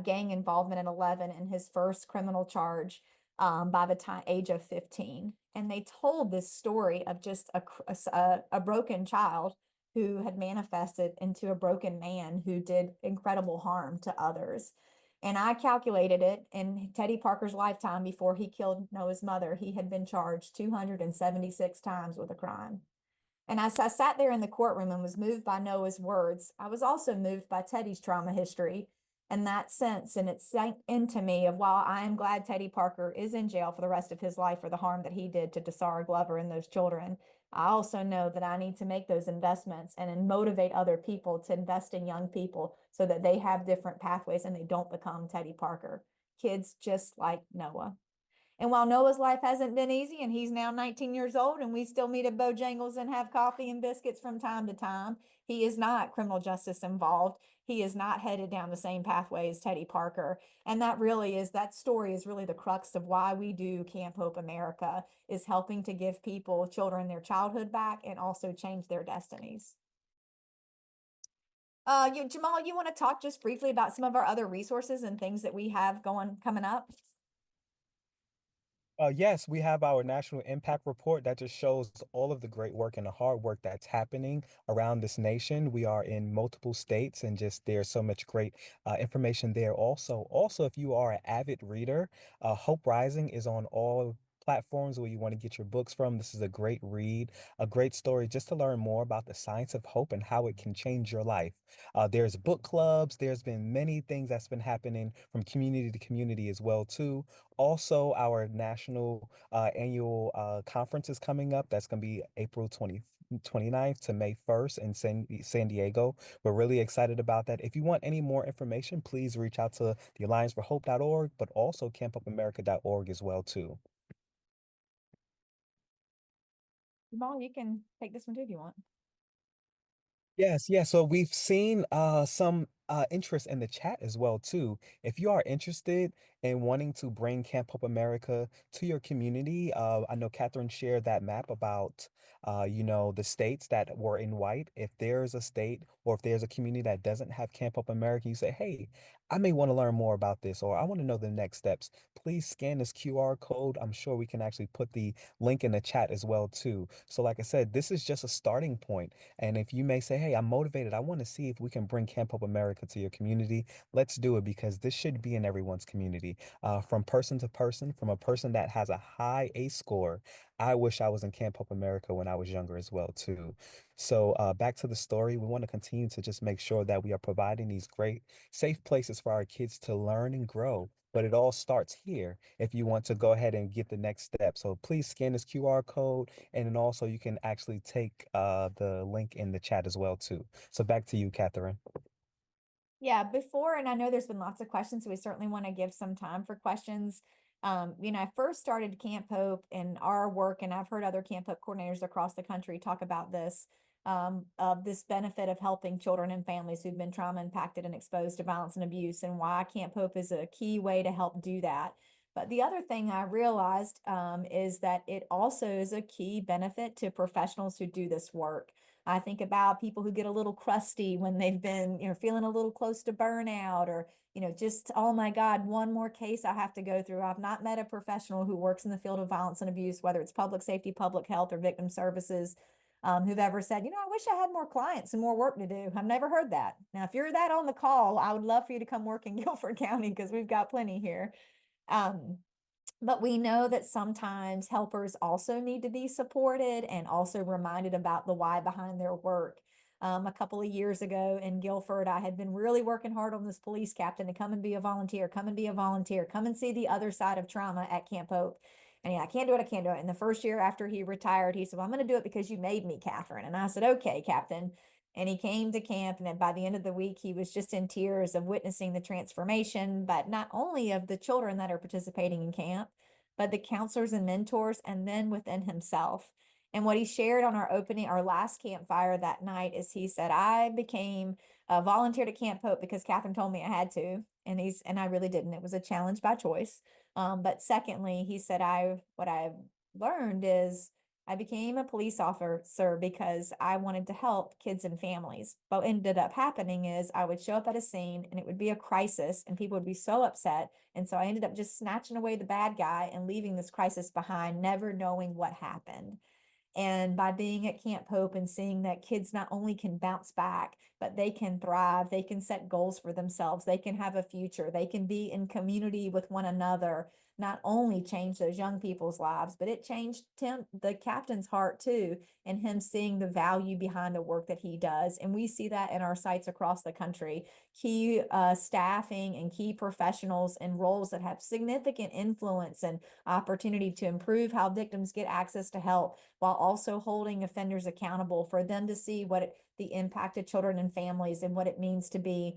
C: gang involvement at 11 and his first criminal charge by the age of 15. And they told this story of just a broken child who had manifested into a broken man who did incredible harm to others. And I calculated it in Teddy Parker's lifetime before he killed Noah's mother, he had been charged 276 times with a crime. And as I sat there in the courtroom and was moved by Noah's words, I was also moved by Teddy's trauma history and that sense. And it sank into me of while I am glad Teddy Parker is in jail for the rest of his life for the harm that he did to Tessara Glover and those children, I also know that I need to make those investments and then motivate other people to invest in young people so that they have different pathways and they don't become Teddy Parker. Kids just like Noah. And while Noah's life hasn't been easy, and he's now 19 years old, and we still meet at Bojangles and have coffee and biscuits from time to time, he is not criminal justice involved. He is not headed down the same pathway as Teddy Parker. And that story is really the crux of why we do Camp Hope America, is helping to give children their childhood back and also change their destinies. Jamal, you want to talk just briefly about some of our other resources and things that we have coming up?
F: Yes, we have our national impact report that just shows all of the great work and the hard work that's happening around this nation. We are in multiple states, and just there's so much great information there. Also, if you are an avid reader, Hope Rising is on all platforms where you want to get your books from. This is a great read, a great story just to learn more about the science of hope and how it can change your life. There's book clubs. There's been many things that's been happening from community to community as well too. Also, our national annual conference is coming up. That's going to be April 29th to May 1st in San Diego. We're really excited about that. If you want any more information, please reach out to the allianceforhope.org, but also campupamerica.org as well too.
C: Jamal, you can take this one too if you want.
F: Yes, yeah. So we've seen some interest in the chat as well too. If you are interested in wanting to bring Camp Hope America to your community, I know Catherine shared that map about the states that were in white. If there's a state or if there's a community that doesn't have Camp Hope America, you say, hey, I may want to learn more about this, or I want to know the next steps. Please scan this QR code. I'm sure we can actually put the link in the chat as well too. So like I said, this is just a starting point. And if you may say, hey, I'm motivated, I want to see if we can bring Camp Hope America to your community, let's do it, because this should be in everyone's community. From person to person, from a person that has a high ACE score, I wish I was in Camp Hope America when I was younger as well, too. So back to the story, we want to continue to just make sure that we are providing these great, safe places for our kids to learn and grow. But it all starts here if you want to go ahead and get the next step. So please scan this QR code, and then also you can actually take the link in the chat as well too. So back to you, Catherine.
C: Yeah, and I know there's been lots of questions, so we certainly want to give some time for questions. I first started Camp Hope in our work, and I've heard other Camp Hope coordinators across the country talk about this, of this benefit of helping children and families who've been trauma impacted and exposed to violence and abuse, and why Camp Hope is a key way to help do that. But the other thing I realized is that it also is a key benefit to professionals who do this work. I think about people who get a little crusty when they've been, feeling a little close to burnout, or, just, oh my God, one more case I have to go through. I've not met a professional who works in the field of violence and abuse, whether it's public safety, public health, or victim services, who've ever said, I wish I had more clients and more work to do. I've never heard that. Now, if you're that on the call, I would love for you to come work in Guilford County, because we've got plenty here. But we know that sometimes helpers also need to be supported and also reminded about the why behind their work. A couple of years ago in Guilford, I had been really working hard on this police captain to come and be a volunteer, come and see the other side of trauma at Camp Hope. And I can't do it. And the first year after he retired, he said, well, I'm going to do it because you made me, Catherine. And I said, okay, Captain. And he came to camp, and then by the end of the week, he was just in tears of witnessing the transformation, but not only of the children that are participating in camp, but the counselors and mentors, and then within himself. And what he shared on our last campfire that night is, he said, I became a volunteer to Camp Hope because Catherine told me I had to. And I really didn't. It was a challenge by choice. But secondly, he said, what I've learned is I became a police officer because I wanted to help kids and families. But what ended up happening is I would show up at a scene and it would be a crisis and people would be so upset. And so I ended up just snatching away the bad guy and leaving this crisis behind, never knowing what happened. And by being at Camp Hope and seeing that kids not only can bounce back, but they can thrive, they can set goals for themselves, they can have a future, they can be in community with one another, not only changed those young people's lives, but it changed Tim, the captain's heart too, and him seeing the value behind the work that he does. And we see that in our sites across the country. Key staffing and key professionals in roles that have significant influence and opportunity to improve how victims get access to help, while also holding offenders accountable for them to see the impact of children and families and what it means to be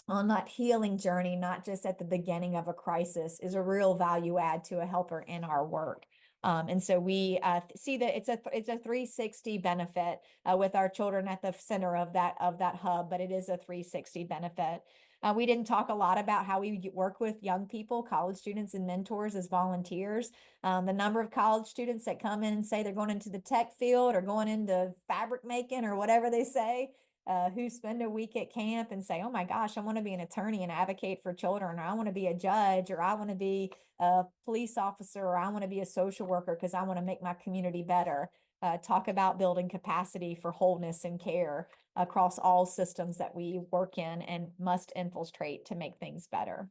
C: on that healing journey, not just at the beginning of a crisis, is a real value add to a helper in our work. And so we see that it's a 360 benefit with our children at the center of that hub, but it is a 360 benefit. We didn't talk a lot about how we work with young people, college students, and mentors as volunteers. The number of college students that come in and say they're going into the tech field or going into fabric making or whatever they say, who spend a week at camp and say, oh my gosh, I want to be an attorney and advocate for children, or I want to be a judge, or I want to be a police officer, or I want to be a social worker because I want to make my community better. Talk about building capacity for wholeness and care across all systems that we work in and must infiltrate to make things better.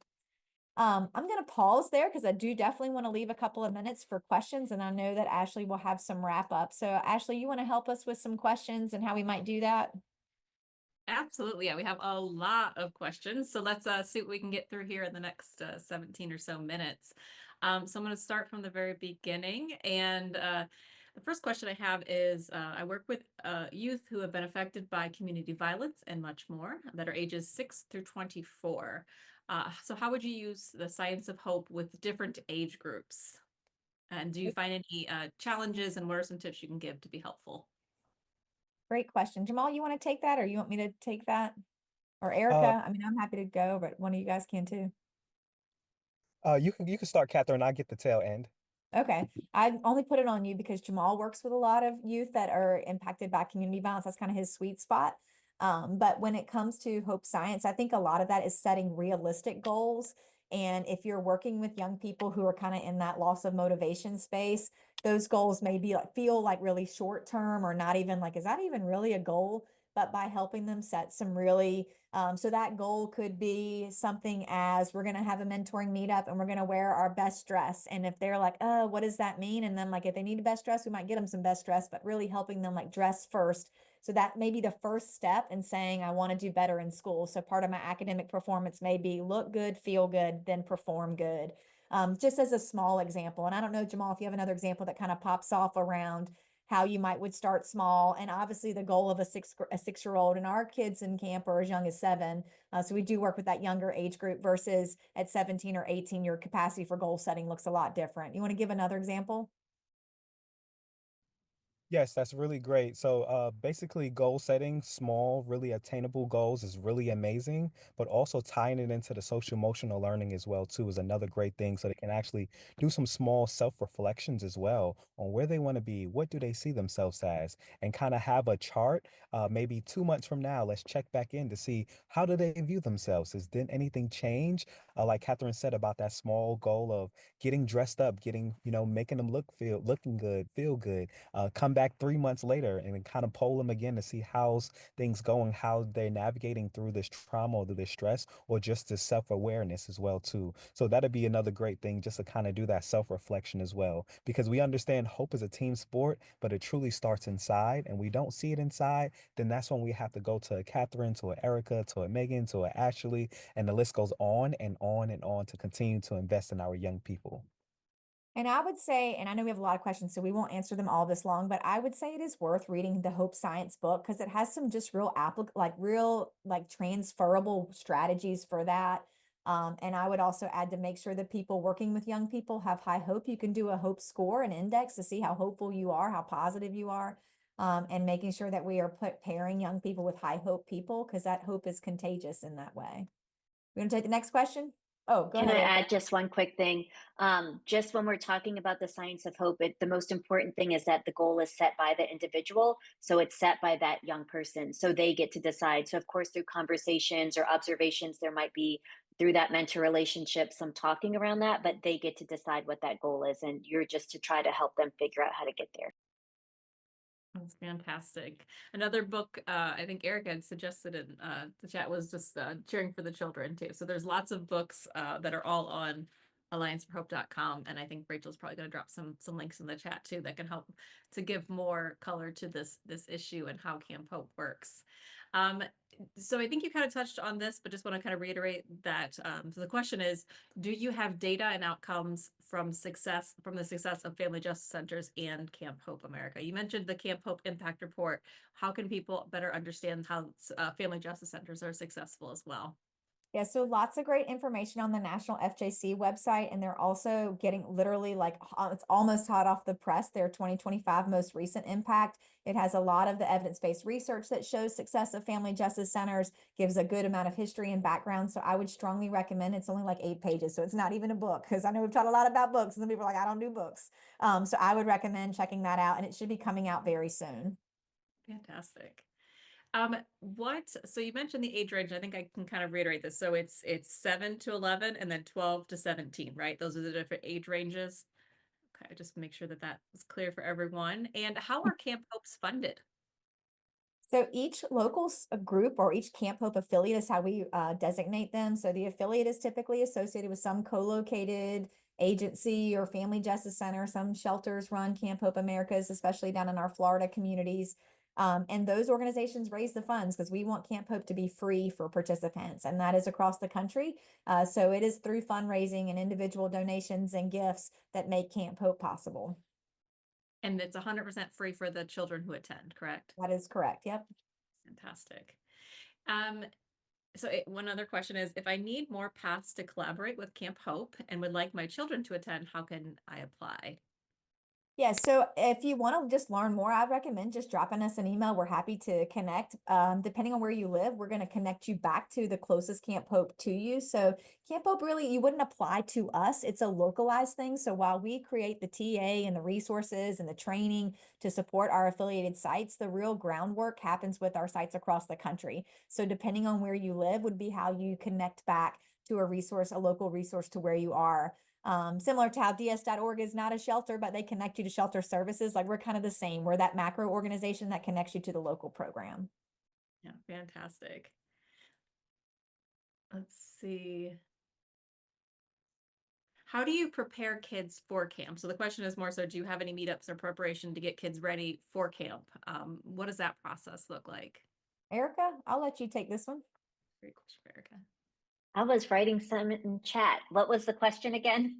C: I'm going to pause there because I do definitely want to leave a couple of minutes for questions, and I know that Ashley will have some wrap up. So Ashley, you want to help us with some questions and how we might do that?
B: Absolutely. Yeah, we have a lot of questions. So let's see what we can get through here in the next 17 or so minutes. So I'm going to start from the very beginning. And the first question I have is, I work with youth who have been affected by community violence and much more that are ages 6 through 24. So how would you use the science of hope with different age groups? And do you find any challenges, and what are some tips you can give to be helpful?
C: Great question. Jamal, you want to take that, or you want me to take that? Or
F: Uh,
C: Erica? I mean, I'm happy to go, but one of you guys can too.
F: you can start, Catherine. I get the tail end.
C: Okay. I only put it on you because Jamal works with a lot of youth that are impacted by community violence. That's kind of his sweet spot. But when it comes to Hope Science, I think a lot of that is setting realistic goals. And if you're working with young people who are kind of in that loss of motivation space, those goals may be like feel like really short term, or not even like, is that even really a goal? But by helping them set some really so that goal could be something as, we're going to have a mentoring meetup and we're going to wear our best dress. And if they're like, oh, what does that mean? And then like, if they need a best dress, we might get them some best dress, but really helping them like dress first. So that may be the first step in saying, I want to do better in school. So part of my academic performance may be look good, feel good, then perform good. Just as a small example. And I don't know, Jamal, if you have another example that kind of pops off around how you would start small. And obviously the goal of a 6-year-old, and our kids in camp are as young as 7. So we do work with that younger age group versus at 17 or 18, your capacity for goal setting looks a lot different. You want to give another example?
F: Yes, that's really great. So, basically, goal setting, small, really attainable goals is really amazing, but also tying it into the social emotional learning as well too is another great thing. So they can actually do some small self-reflections as well on where they want to be, what do they see themselves as, and kind of have a chart. Maybe 2 months from now, let's check back in to see how do they view themselves. Did anything change? Like Catherine said about that small goal of getting dressed up, getting, making them looking good, feel good, come back 3 months later and then kind of poll them again to see how's things going, how they're navigating through this trauma or this stress, or just this self-awareness as well too. So that'd be another great thing, just to kind of do that self-reflection as well, because we understand hope is a team sport, but it truly starts inside, and we don't see it inside. Then that's when we have to go to a Catherine, to a Erica, to a Megan, to a Ashley, and the list goes on and on and on to continue to invest in our young people.
C: And I would say, and I know we have a lot of questions, so we won't answer them all this long, but I would say it is worth reading the Hope Science book because it has some just real transferable strategies for that. And I would also add to make sure that people working with young people have high hope. You can do a hope score, an index to see how hopeful you are, how positive you are, and making sure that we are pairing young people with high hope people because that hope is contagious in that way. We're going to take the next question. Oh, go
D: Can
C: ahead,
D: I
C: Erica.
D: add just one quick thing? Just when we're talking about the science of hope, the most important thing is that the goal is set by the individual. So it's set by that young person. So they get to decide. So, of course, through conversations or observations, there might be through that mentor relationship some talking around that, but they get to decide what that goal is. And you're just to try to help them figure out how to get there.
B: That's fantastic. Another book I think Erica had suggested in the chat was just Cheering for the Children too. So there's lots of books that are all on allianceforhope.com. And I think Rachel's probably going to drop some links in the chat too that can help to give more color to this issue and how Camp Hope works. So I think you kind of touched on this, but just want to kind of reiterate that. So the question is, do you have data and outcomes from the success of Family Justice Centers and Camp Hope America? You mentioned the Camp Hope Impact Report. How can people better understand how Family Justice Centers are successful as well?
C: Yeah, so lots of great information on the National FJC website, and they're also getting literally like it's almost hot off the press, their 2025 most recent impact. It has a lot of the evidence-based research that shows success of family justice centers, gives a good amount of history and background. So I would strongly recommend, it's only like 8 pages, so it's not even a book, because I know we've talked a lot about books, and some people are like, I don't do books. So I would recommend checking that out, and it should be coming out very soon.
B: Fantastic. So you mentioned the age range. I think I can kind of reiterate this. So it's 7 to 11 and then 12 to 17, right? Those are the different age ranges. Okay, just make sure that is clear for everyone. And how are Camp Hopes funded?
C: So each local group or each Camp Hope affiliate is how we designate them. So the affiliate is typically associated with some co-located agency or family justice center. Some shelters run Camp Hope Americas, especially down in our Florida communities. And those organizations raise the funds because we want Camp Hope to be free for participants, and that is across the country. So it is through fundraising and individual donations and gifts that make Camp Hope possible.
B: And it's 100% free for the children who attend, correct?
C: That is correct. Yep.
B: Fantastic. So one other question is, if I need more paths to collaborate with Camp Hope and would like my children to attend, how can I apply?
C: Yeah, so if you want to just learn more, I recommend just dropping us an email. We're happy to connect. Depending on where you live, we're going to connect you back to the closest Camp Hope to you. So Camp Hope really, you wouldn't apply to us. It's a localized thing. So while we create the TA and the resources and the training to support our affiliated sites, the real groundwork happens with our sites across the country. So depending on where you live would be how you connect back to a resource, a local resource to where you are. Similar to how ds.org is not a shelter, but they connect you to shelter services. Like we're kind of the same. We're that macro organization that connects you to the local program.
B: Yeah, fantastic. Let's see. How do you prepare kids for camp? So the question is more so, do you have any meetups or preparation to get kids ready for camp? What does that process look like?
C: Erica, I'll let you take this one.
B: Great question, Erica.
D: I was writing some in chat. What was the question again?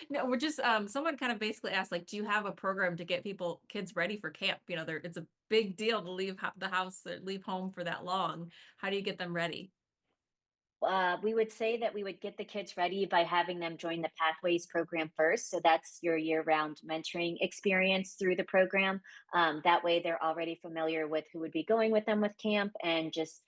B: No, we're just someone kind of basically asked, like, do you have a program to get kids ready for camp? You know, it's a big deal to leave the house, leave home for that long. How do you get them ready?
D: We would say that we would get the kids ready by having them join the Pathways program first. So that's your year-round mentoring experience through the program. That way they're already familiar with who would be going with them with camp and just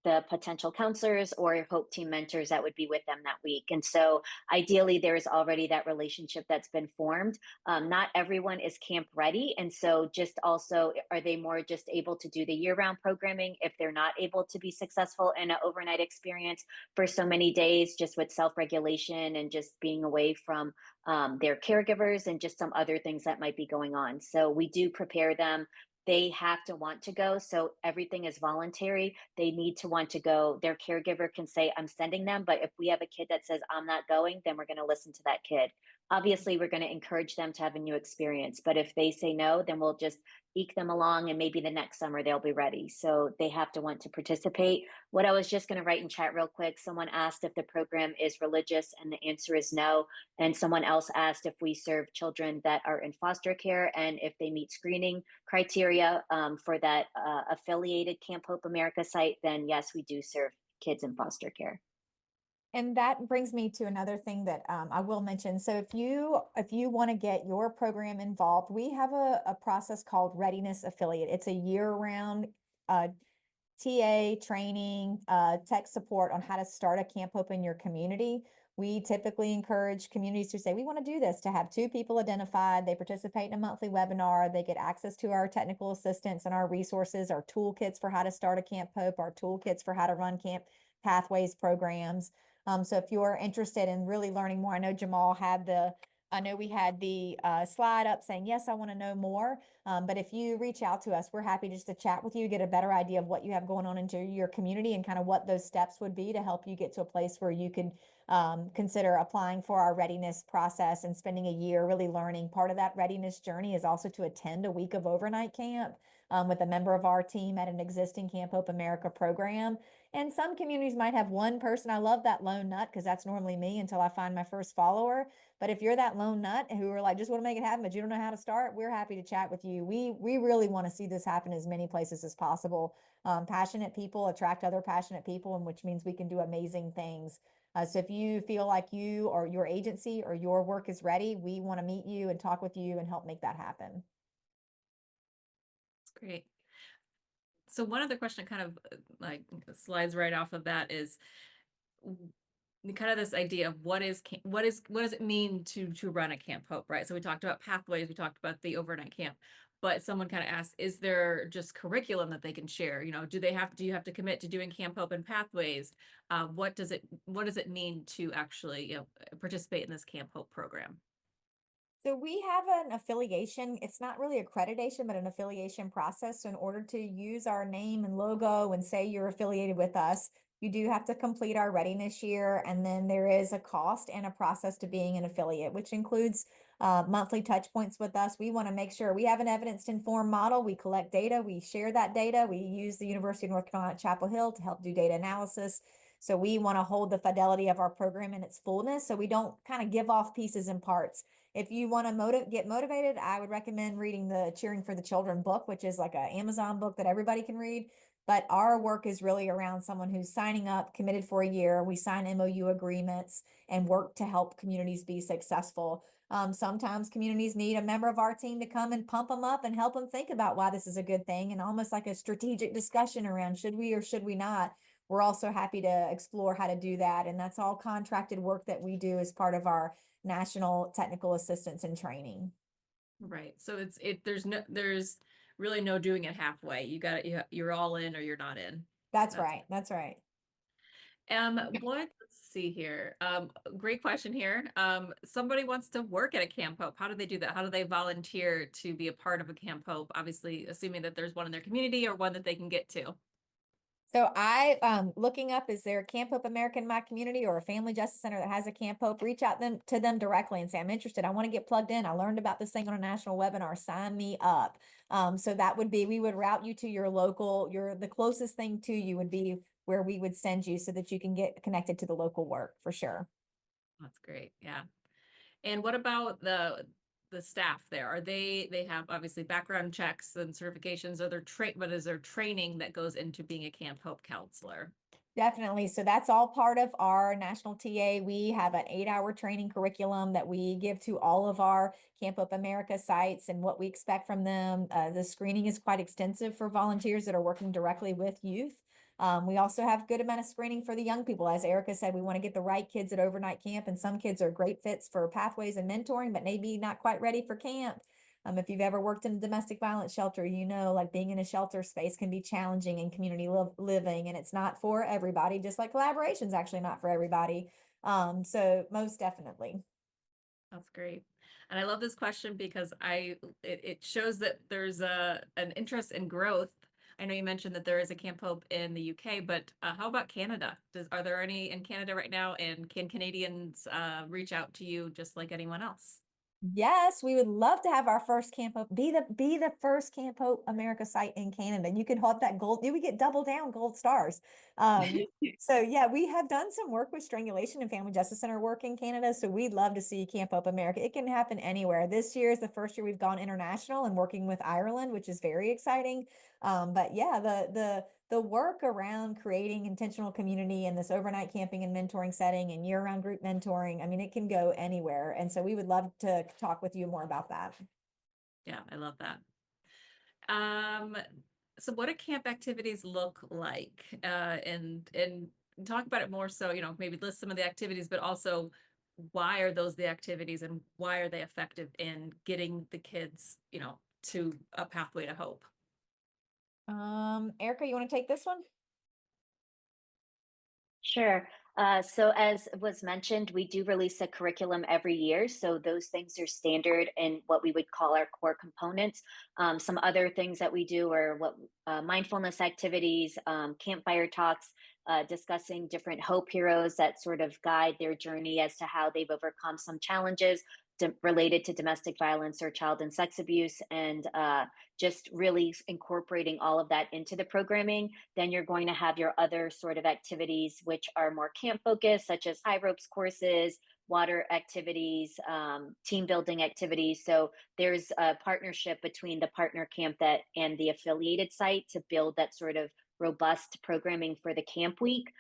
D: the potential counselors or Hope Team mentors that would be with them that week. And so ideally, there's already that relationship that's been formed. Not everyone is camp ready. And so just also, are they more just able to do the year-round programming if they're not able to be successful in an overnight experience for so many days, just with self-regulation and just being away from their caregivers and just some other things that might be going on. So we do prepare them. They have to want to go. So everything is voluntary. They need to want to go. Their caregiver can say, I'm sending them. But if we have a kid that says, I'm not going, then we're going to listen to that kid. Obviously, we're going to encourage them to have a new experience. But if they say no, then we'll just eke them along and maybe the next summer they'll be ready. So they have to want to participate. What I was just going to write in chat real quick, someone asked if the program is religious, and the answer is no. And someone else asked if we serve children that are in foster care and if they meet screening criteria for that affiliated Camp Hope America site, then yes, we do serve kids in foster care.
C: And that brings me to another thing that I will mention. So if you want to get your program involved, we have a process called Readiness Affiliate. It's a year-round TA training, tech support on how to start a Camp Hope in your community. We typically encourage communities to say, we want to do this, to have 2 people identified. They participate in a monthly webinar. They get access to our technical assistance and our resources, our toolkits for how to start a Camp Hope, our toolkits for how to run Camp Pathways programs. So if you're interested in really learning more, I know Jamal had the I know we had the slide up saying, yes, I want to know more. But if you reach out to us, we're happy just to chat with you, get a better idea of what you have going on into your community and kind of what those steps would be to help you get to a place where you could consider applying for our readiness process and spending a year really learning. Part of that readiness journey is also to attend a week of overnight camp with a member of our team at an existing Camp Hope America program. And some communities might have one person. I love that lone nut because that's normally me until I find my first follower. But if you're that lone nut who are like, just want to make it happen, but you don't know how to start, we're happy to chat with you. We really want to see this happen as many places as possible. Passionate people attract other passionate people, and which means we can do amazing things. So if you feel like you or your agency or your work is ready, we want to meet you and talk with you and help make that happen.
B: That's great. So one other question kind of like slides right off of that is kind of this idea of what does it mean to run a Camp Hope, right? So we talked about pathways, we talked about the overnight camp, but someone kind of asked, is there just curriculum that they can share? You know, do you have to commit to doing Camp Hope and pathways? What does it mean to actually, you know, participate in this Camp Hope program?
C: So we have an affiliation. It's not really accreditation, but an affiliation process. So in order to use our name and logo and say you're affiliated with us, you do have to complete our readiness year. And then there is a cost and a process to being an affiliate, which includes monthly touch points with us. We want to make sure we have an evidence-informed model. We collect data, we share that data. We use the University of North Carolina at Chapel Hill to help do data analysis. So we want to hold the fidelity of our program in its fullness. So we don't kind of give off pieces and parts. If you want to get motivated, I would recommend reading the Cheering for the Children book, which is like an Amazon book that everybody can read. But our work is really around someone who's signing up, committed for a year. We sign MOU agreements and work to help communities be successful. Sometimes communities need a member of our team to come and pump them up and help them think about why this is a good thing, and almost like a strategic discussion around should we or should we not. We're also happy to explore how to do that. And that's all contracted work that we do as part of our national technical assistance and training.
B: Right. So there's really no doing it halfway. You're all in or you're not in.
C: That's right. That's right.
B: Let's see here. Great question here. Somebody wants to work at a Camp Hope. How do they do that? How do they volunteer to be a part of a Camp Hope? Obviously, assuming that there's one in their community or one that they can get to.
C: So looking up, is there a Camp Hope America in my community or a family justice center that has a Camp Hope? Reach out to them directly and say, I'm interested. I want to get plugged in. I learned about this thing on a national webinar. Sign me up. So that would be, we would route you to your local, the closest thing to you would be where we would send you so that you can get connected to the local work for sure.
B: That's great. Yeah. And what about the staff there? Are they have obviously background checks and certifications? But is there training that goes into being a Camp Hope counselor?
C: Definitely. So that's all part of our national TA. We have an 8-hour training curriculum that we give to all of our Camp Hope America sites and what we expect from them. The screening is quite extensive for volunteers that are working directly with youth. We also have good amount of screening for the young people. As Erica said, we want to get the right kids at overnight camp, and some kids are great fits for pathways and mentoring, but maybe not quite ready for camp. If you've ever worked in a domestic violence shelter, you know, like being in a shelter space can be challenging in community living, and it's not for everybody, just like collaboration is actually not for everybody. So most definitely.
B: That's great. And I love this question because it shows that there's an interest in growth. I know you mentioned that there is a Camp Hope in the UK, but how about Canada? Are there any in Canada right now? And can Canadians reach out to you just like anyone else?
C: Yes, we would love to have our first Camp Hope, be the first Camp Hope America site in Canada. You could hold that gold, you would get double down gold stars. So yeah, we have done some work with strangulation and family justice center work in Canada. So we'd love to see Camp Hope America. It can happen anywhere. This year is the first year we've gone international and working with Ireland, which is very exciting. But yeah, the work around creating intentional community in this overnight camping and mentoring setting and year-round group mentoring, I mean, it can go anywhere. And so we would love to talk with you more about that.
B: Yeah, I love that. So what do camp activities look like? And talk about it more so, you know, maybe list some of the activities, but also why are those the activities and why are they effective in getting the kids, you know, to a pathway to hope?
C: Erica, you want to take this one?
D: Sure. So as was mentioned, we do release a curriculum every year. So those things are standard in what we would call our core components. Some other things that we do are what mindfulness activities, campfire talks, discussing different hope heroes that sort of guide their journey as to how they've overcome some challenges related to domestic violence or child and sex abuse, and just really incorporating all of that into the programming. Then you're going to have your other sort of activities, which are more camp focused, such as high ropes courses, water activities, team building activities. So there's a partnership between the partner camp that and the affiliated site to build that sort of robust programming for the camp week,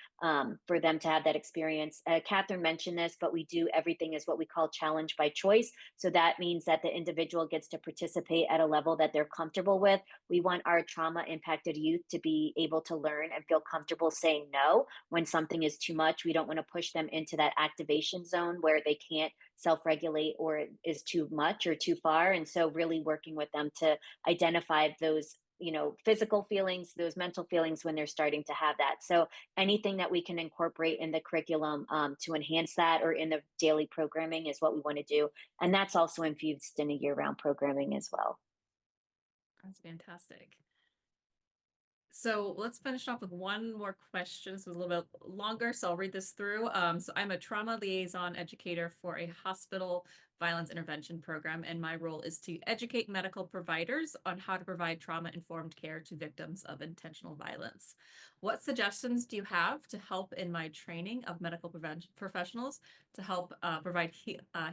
D: for them to have that experience. Catherine mentioned this, but we do everything is what we call challenge by choice. So that means that the individual gets to participate at a level that they're comfortable with. We want our trauma impacted youth to be able to learn and feel comfortable saying no when something is too much. We don't want to push them into that activation zone where they can't self regulate or it is too much or too far. And so, really working with them to identify those, physical feelings, those mental feelings when they're starting to have that. So anything that we can incorporate in the curriculum, to enhance that or in the daily programming is what we want to do. And that's also infused in a year-round programming as well.
B: That's fantastic. So let's finish off with one more question. This was a little bit longer, so I'll read this through. So I'm a trauma liaison educator for a hospital violence intervention program, and my role is to educate medical providers on how to provide trauma-informed care to victims of intentional violence. What suggestions do you have to help in my training of medical professionals to help provide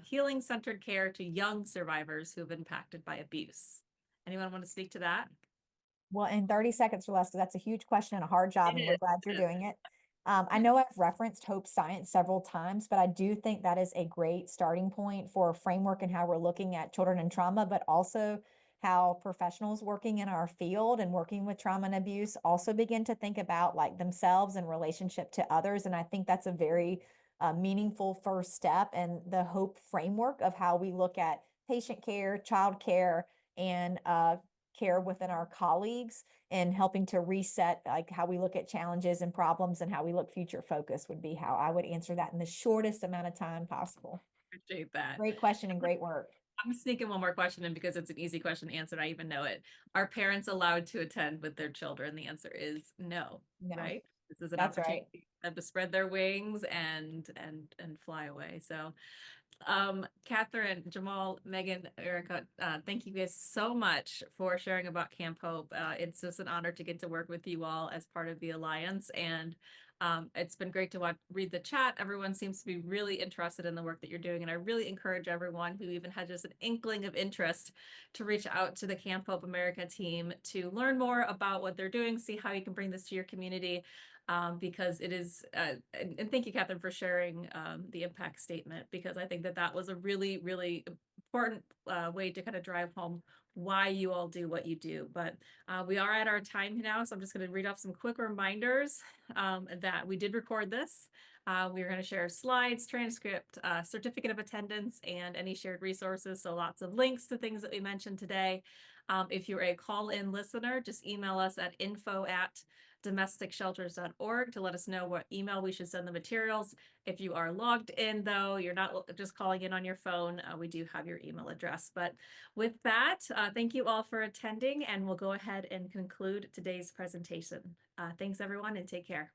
B: healing-centered care to young survivors who have been impacted by abuse? Anyone want to speak to that?
C: Well, in 30 seconds or less, because that's a huge question and a hard job, and
B: It
C: we're
B: is.
C: glad you're doing it. I know I've referenced Hope Science several times, but I do think that is a great starting point for a framework and how we're looking at children and trauma, but also how professionals working in our field and working with trauma and abuse also begin to think about like themselves in relationship to others. And I think that's a very meaningful first step. And the Hope framework of how we look at patient care, child care, and care within our colleagues and helping to reset like how we look at challenges and problems and how we look future focused would be how I would answer that in the shortest amount of time possible.
B: Appreciate that.
C: Great question and great work.
B: I'm sneaking one more question in because it's an easy question to answer. I even know it. Are parents allowed to attend with their children? The answer is no,
C: No,
B: right? This is an
C: that's right.
B: opportunity for them to spread their wings and fly away. So Catherine, Jamal, Megan, Erica, thank you guys so much for sharing about Camp Hope. It's just an honor to get to work with you all as part of the Alliance. And it's been great to read the chat. Everyone seems to be really interested in the work that you're doing. And I really encourage everyone who even had just an inkling of interest to reach out to the Camp Hope America team to learn more about what they're doing, see how you can bring this to your community. Because it is, and thank you, Catherine, for sharing the impact statement, because I think that that was a really, really important way to kind of drive home why you all do what you do. But we are at our time now, so I'm just going to read off some quick reminders that we did record this. We're going to share slides, transcript, certificate of attendance, and any shared resources. So lots of links to things that we mentioned today. If you're a call-in listener, just email us at info@domesticshelters.org to let us know what email we should send the materials. If you are logged in, though, you're not just calling in on your phone, we do have your email address. But with that, thank you all for attending, and we'll go ahead and conclude today's presentation. Thanks, everyone, and take care.